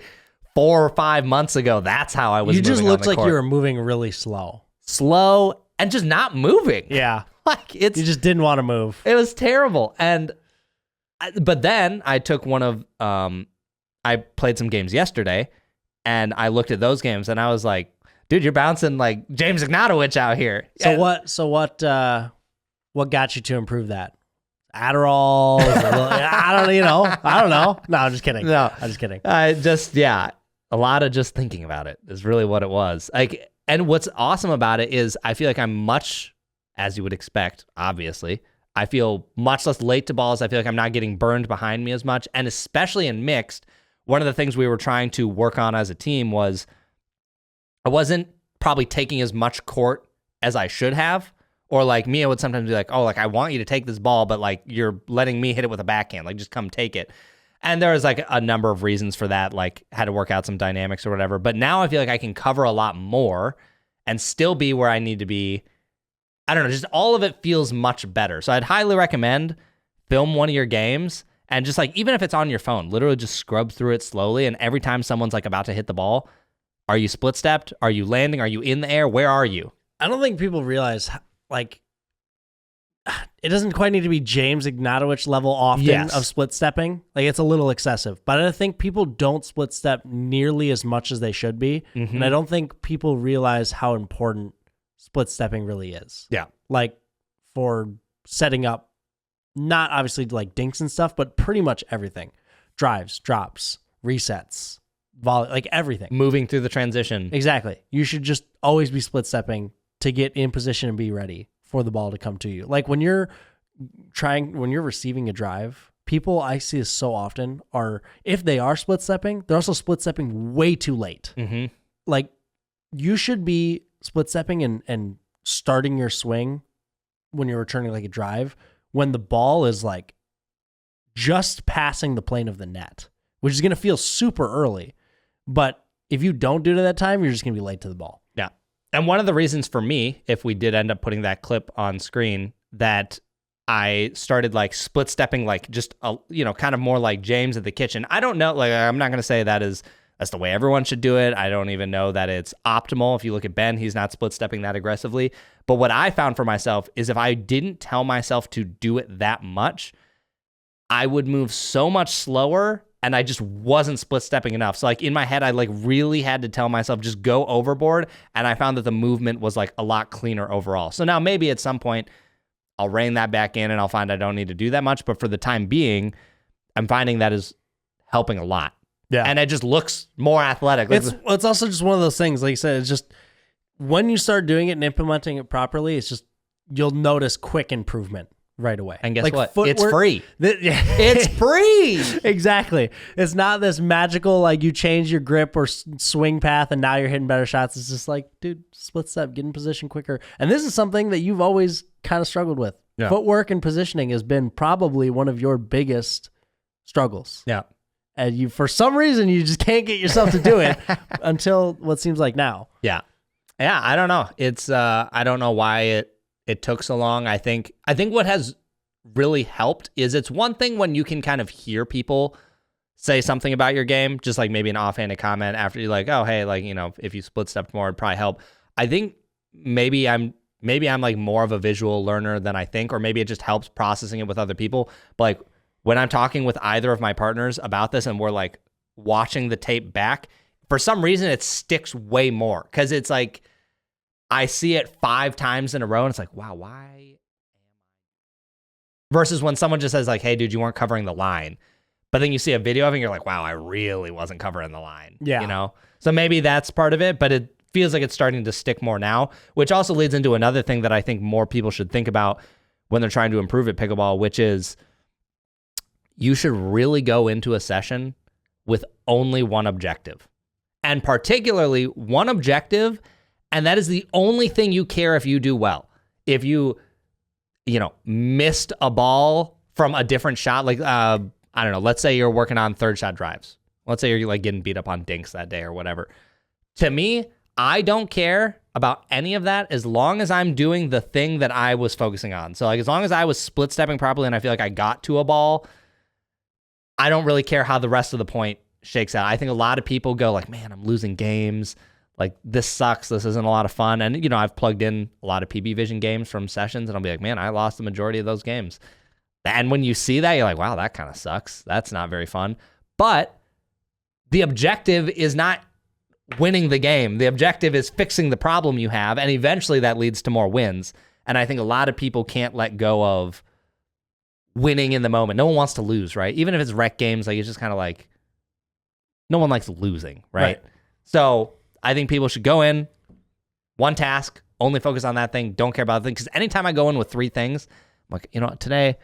4 or 5 months ago, that's how I was moving. You just looked on the like court. you were moving really slow. Slow and just not moving. Yeah. Like You just didn't want to move. It was terrible. But then I took one of, I played some games yesterday and I looked at those games and I was like, dude, you're bouncing like James Ignatowicz out here. So what got you to improve that? Adderall? I don't know. No, I'm just kidding. No. I'm just kidding. A lot of just thinking about it is really what it was. Like, and what's awesome about it is I feel like I'm much, as you would expect, obviously, I feel much less late to balls. I feel like I'm not getting burned behind me as much. And especially in mixed, one of the things we were trying to work on as a team was I wasn't probably taking as much court as I should have. Or like Mia would sometimes be like, oh, like I want you to take this ball, but like you're letting me hit it with a backhand. Like just come take it. And there was like a number of reasons for that, like had to work out some dynamics or whatever. But now I feel like I can cover a lot more and still be where I need to be. I don't know, just all of it feels much better. So I'd highly recommend film one of your games and just like, even if it's on your phone, literally just scrub through it slowly. And every time someone's like about to hit the ball, are you split stepped? Are you landing? Are you in the air? Where are you? I don't think people realize, like, it doesn't quite need to be James Ignatowicz level often of split stepping. Like, it's a little excessive. But I think people don't split step nearly as much as they should be. Mm-hmm. And I don't think people realize how important split stepping really is. Yeah. Like, for setting up, not obviously like dinks and stuff, but pretty much everything. Drives, drops, resets, volley, like everything. Moving through the transition. Exactly. You should just always be split stepping to get in position and be ready for the ball to come to you. Like when you're receiving a drive, people I see this so often are, if they are split stepping, they're also split stepping way too late. Mm-hmm. Like you should be split stepping and starting your swing when you're returning like a drive when the ball is like just passing the plane of the net, which is going to feel super early. But if you don't do it at that time, you're just going to be late to the ball. Yeah. And one of the reasons for me, if we did end up putting that clip on screen, that I started like split stepping, like just, kind of more like James at the kitchen. I don't know. Like, I'm not going to say that's the way everyone should do it. I don't even know that it's optimal. If you look at Ben, he's not split stepping that aggressively. But what I found for myself is if I didn't tell myself to do it that much, I would move so much slower and I just wasn't split stepping enough. So like in my head, I like really had to tell myself just go overboard. And I found that the movement was like a lot cleaner overall. So now maybe at some point I'll rein that back in and I'll find I don't need to do that much. But for the time being, I'm finding that is helping a lot. Yeah. And it just looks more athletic. It's also just one of those things, like you said, it's just when you start doing it and implementing it properly, it's just, you'll notice quick improvement right away. And guess like what? Footwork, it's free. It's free. Exactly. It's not this magical, like you change your grip or swing path and now you're hitting better shots. It's just like, dude, split step, get in position quicker. And this is something that you've always kind of struggled with. Yeah. Footwork and positioning has been probably one of your biggest struggles. Yeah. And you, for some reason, you just can't get yourself to do it until what seems like now. Yeah. Yeah. I don't know. It's, I don't know why it took so long. I think what has really helped is it's one thing when you can kind of hear people say something about your game, just like maybe an offhanded comment after you're like, oh, hey, like, if you split stepped more, it'd probably help. I think maybe I'm like more of a visual learner than I think, or maybe it just helps processing it with other people. But like when I'm talking with either of my partners about this and we're like watching the tape back, for some reason it sticks way more because it's like I see it 5 times in a row and it's like, wow, why? Versus when someone just says like, hey, dude, you weren't covering the line. But then you see a video of it and you're like, wow, I really wasn't covering the line. Yeah. You know? So maybe that's part of it, but it feels like it's starting to stick more now, which also leads into another thing that I think more people should think about when they're trying to improve at pickleball, which is you should really go into a session with only one objective. And particularly one objective, and that is the only thing you care if you do well. If you missed a ball from a different shot, like, I don't know, let's say you're working on third shot drives. Let's say you're like getting beat up on dinks that day or whatever. To me, I don't care about any of that as long as I'm doing the thing that I was focusing on. So like as long as I was split stepping properly and I feel like I got to a ball, I don't really care how the rest of the point shakes out. I think a lot of people go like, man, I'm losing games. Like this sucks. This isn't a lot of fun. And I've plugged in a lot of PB Vision games from sessions and I'll be like, man, I lost the majority of those games. And when you see that, you're like, wow, that kind of sucks. That's not very fun. But the objective is not winning the game. The objective is fixing the problem you have. And eventually that leads to more wins. And I think a lot of people can't let go of winning in the moment. No one wants to lose, right? Even if it's rec games, like it's just kind of like, no one likes losing, right? So I think people should go in, one task, only focus on that thing, don't care about the thing. Because anytime I go in with 3 things, I'm like, today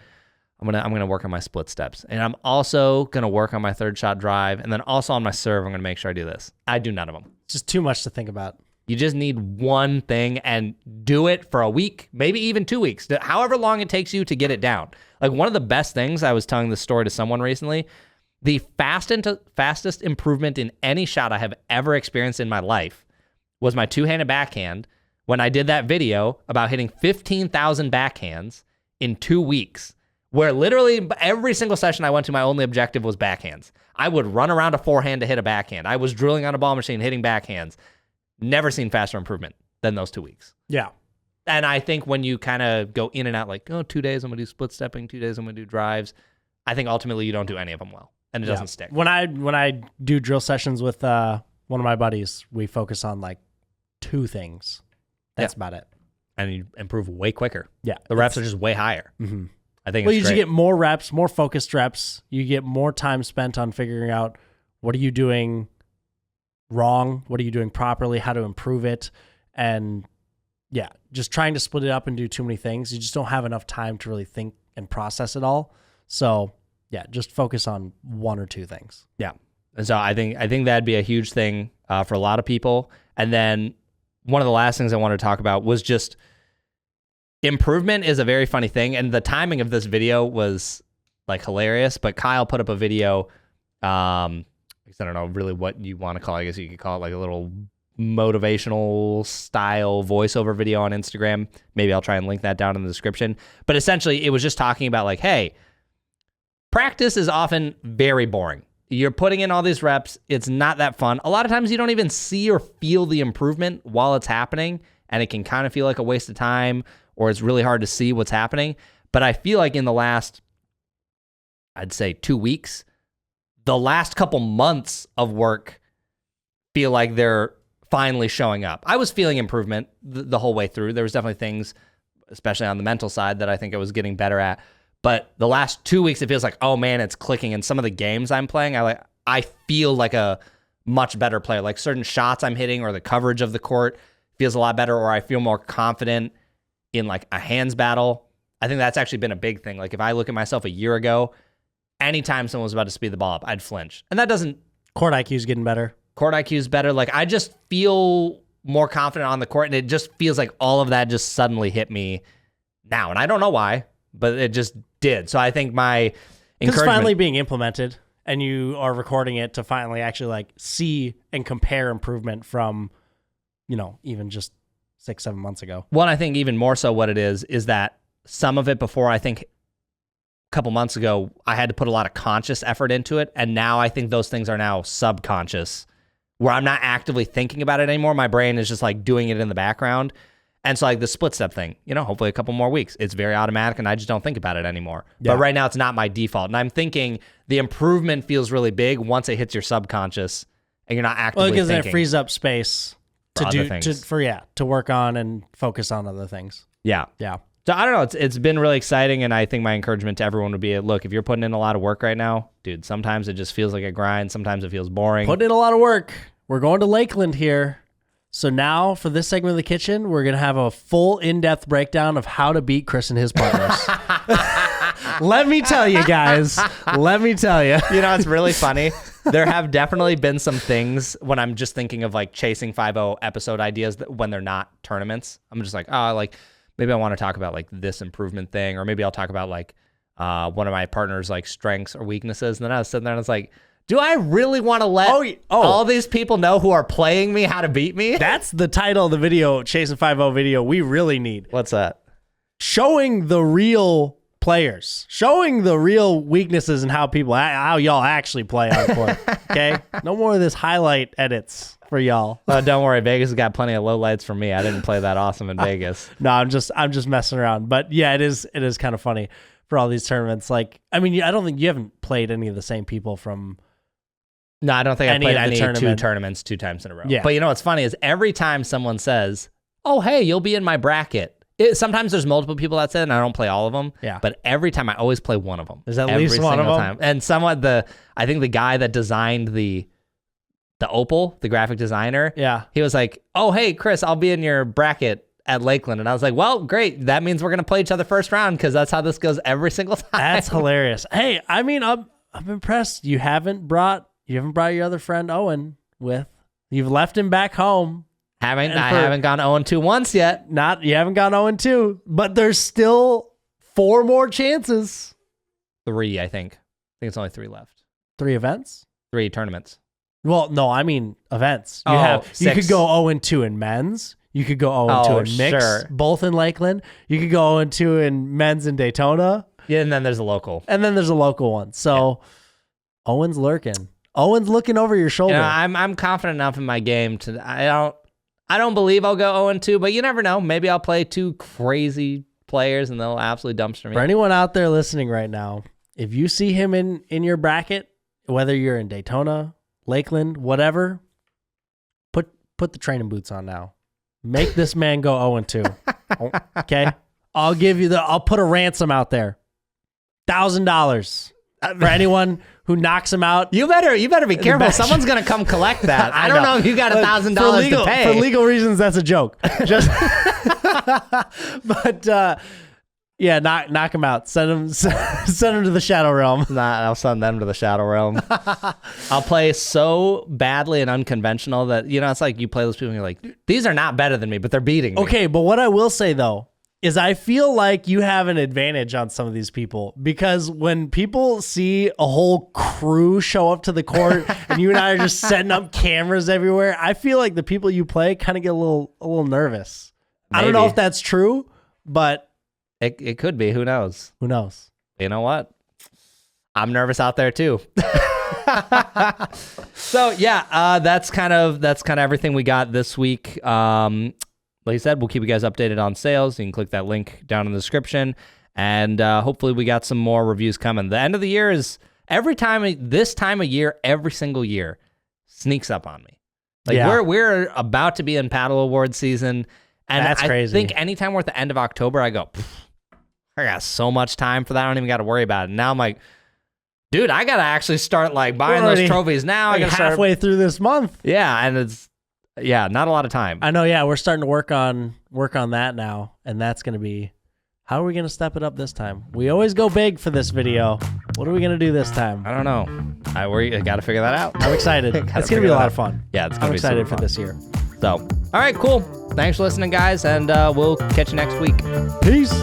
I'm gonna work on my split steps. And I'm also gonna work on my third shot drive. And then also on my serve, I'm gonna make sure I do this. I do none of them. It's just too much to think about. You just need one thing and do it for a week, maybe even 2 weeks, however long it takes you to get it down. Like one of the best things, I was telling this story to someone recently, the fastest improvement in any shot I have ever experienced in my life was my two-handed backhand when I did that video about hitting 15,000 backhands in 2 weeks, where literally every single session I went to, my only objective was backhands. I would run around a forehand to hit a backhand. I was drilling on a ball machine, hitting backhands. Never seen faster improvement than those 2 weeks. Yeah. And I think when you kind of go in and out, like, 2 days I'm going to do split stepping, 2 days I'm going to do drives, I think ultimately you don't do any of them well. And it doesn't stick. When I do drill sessions with one of my buddies, we focus on like 2 things. That's about it. And you improve way quicker. Yeah. The reps are just way higher. Mm-hmm. I think you it's just great. get more reps, more focused reps. You get more time spent on figuring out what are you doing wrong, what are you doing properly, how to improve it. And yeah, just trying to split it up and do too many things. You just don't have enough time to really think and process it all. So yeah, just focus on 1 or 2 things. Yeah. And so I think that'd be a huge thing for a lot of people. And then one of the last things I wanted to talk about was just improvement is a very funny thing. And the timing of this video was like hilarious, but Kyle put up a video. I don't know really what you want to call it. I guess you could call it like a little motivational style voiceover video on Instagram. Maybe I'll try and link that down in the description. But essentially it was just talking about like, hey, practice is often very boring. You're putting in all these reps. It's not that fun. A lot of times you don't even see or feel the improvement while it's happening, and it can kind of feel like a waste of time, or it's really hard to see what's happening. But I feel like in the last, I'd say 2 weeks, the last couple months of work feel like they're finally showing up. I was feeling improvement the whole way through. There was definitely things, especially on the mental side, that I think I was getting better at. But the last 2 weeks, it feels like, oh man, it's clicking. And some of the games I'm playing, I feel like a much better player. Like certain shots I'm hitting or the coverage of the court feels a lot better, or I feel more confident in like a hands battle. I think that's actually been a big thing. Like if I look at myself a year ago, anytime someone was about to speed the ball up, I'd flinch. And that doesn't... Court IQ is getting better. Court IQ is better. Like I just feel more confident on the court, and it just feels like all of that just suddenly hit me now. And I don't know why, but it just did. So I think my encouragement... It's finally being implemented, and you are recording it to finally actually like see and compare improvement from, even just 6-7 months ago. One, I think even more so what it is that some of it before, I think a couple months ago, I had to put a lot of conscious effort into it. And now I think those things are now subconscious, where I'm not actively thinking about it anymore. My brain is just like doing it in the background. And so like the split step thing, hopefully a couple more weeks, it's very automatic and I just don't think about it anymore. Yeah. But right now it's not my default. And I'm thinking the improvement feels really big once it hits your subconscious and you're not actively because thinking. it frees up space For other things. to work on and focus on other things. Yeah. Yeah. So I don't know. It's been really exciting, and I think my encouragement to everyone would be, look, if you're putting in a lot of work right now, dude, sometimes it just feels like a grind. Sometimes it feels boring. Putting in a lot of work. We're going to Lakeland here. So now for this segment of the kitchen, we're going to have a full in-depth breakdown of how to beat Chris and his partners. Let me tell you guys. Let me tell you. You know, it's really funny. There have definitely been some things when I'm just thinking of like chasing 5-0 episode ideas that when they're not tournaments, I'm just like, oh, like maybe I want to talk about like this improvement thing, or maybe I'll talk about like one of my partner's like strengths or weaknesses. And then I was sitting there and I was like, do I really want to let all these people know who are playing me how to beat me? That's the title of the video, Chasing 5-0 video we really need. What's that? Showing the real players, showing the real weaknesses and how y'all actually play on the court. Okay, no more of this highlight edits for y'all. Don't worry, Vegas has got plenty of lowlights for me. I didn't play that awesome in Vegas. No, I'm just messing around. But yeah, it is kind of funny for all these tournaments. Like, I mean, I don't think you haven't played any of the same people from. No, I don't think I played any tournament. 2 tournaments 2 times in a row. Yeah. But you know what's funny is every time someone says, "Oh, hey, you'll be in my bracket." Sometimes there's multiple people that said, and I don't play all of them. Yeah. But every time I always play one of them. There's at least one of them. Time. And somewhat I think the guy that designed the Opal, the graphic designer. Yeah. He was like, "Oh, hey, Chris, I'll be in your bracket at Lakeland." And I was like, "Well, great. That means we're gonna play each other first round because that's how this goes every single time." That's hilarious. Hey, I mean, I'm impressed. You haven't brought your other friend Owen with. You've left him back home. I haven't gone 0-2 once yet. You haven't gone 0-2, but there's still 4 more chances. 3, I think. I think it's only 3 left. 3 events? 3 tournaments. Well, no, I mean events. You could go 0-2 in men's. You could go 0-2 in mixed, both in Lakeland. You could go 0-2 in men's in Daytona. Yeah, and then there's a local. And then there's a local one. So Owen's lurking. Owen's looking over your shoulder. You know, I'm confident enough in my game I don't believe I'll go 0-2, but you never know. Maybe I'll play 2 crazy players and they'll absolutely dumpster me. For anyone out there listening right now, if you see him in your bracket, whether you're in Daytona, Lakeland, whatever, put the training boots on now. Make this man go 0-2. Okay? I'll put a ransom out there. $1,000 for anyone who knocks him out. You better be careful. Someone's gonna come collect that. I don't know if you got $1,000 to pay. For legal reasons, that's a joke. Just, but yeah, knock him out. Send him to the Shadow Realm. Nah, I'll send them to the Shadow Realm. I'll play so badly and unconventional that it's like you play those people and you're like, these are not better than me, but they're beating me. Okay, but what I will say though is I feel like you have an advantage on some of these people, because when people see a whole crew show up to the court and you and I are just setting up cameras everywhere, I feel like the people you play kind of get a little nervous. Maybe. I don't know if that's true, but it could be. Who knows? Who knows? You know what? I'm nervous out there too. So yeah, that's kind of everything we got this week. Like I said, we'll keep you guys updated on sales. You can click that link down in the description. And hopefully we got some more reviews coming. The end of the year is this time of year, every single year, sneaks up on me. Like we're about to be in paddle award season. And that's crazy. I think anytime we're at the end of October, I go, I got so much time for that. I don't even got to worry about it. And now I'm like, dude, I got to actually start like buying those trophies now. Like halfway through this month. Yeah. And it's, not a lot of time. I know. Yeah, we're starting to work on that now, and that's going to be. How are we going to step it up this time? We always go big for this video. What are we going to do this time? I don't know. We got to figure that out. I'm excited. It's going to be a lot of fun. Yeah, it's going to be excited for this year. So, all right, cool. Thanks for listening, guys, and we'll catch you next week. Peace.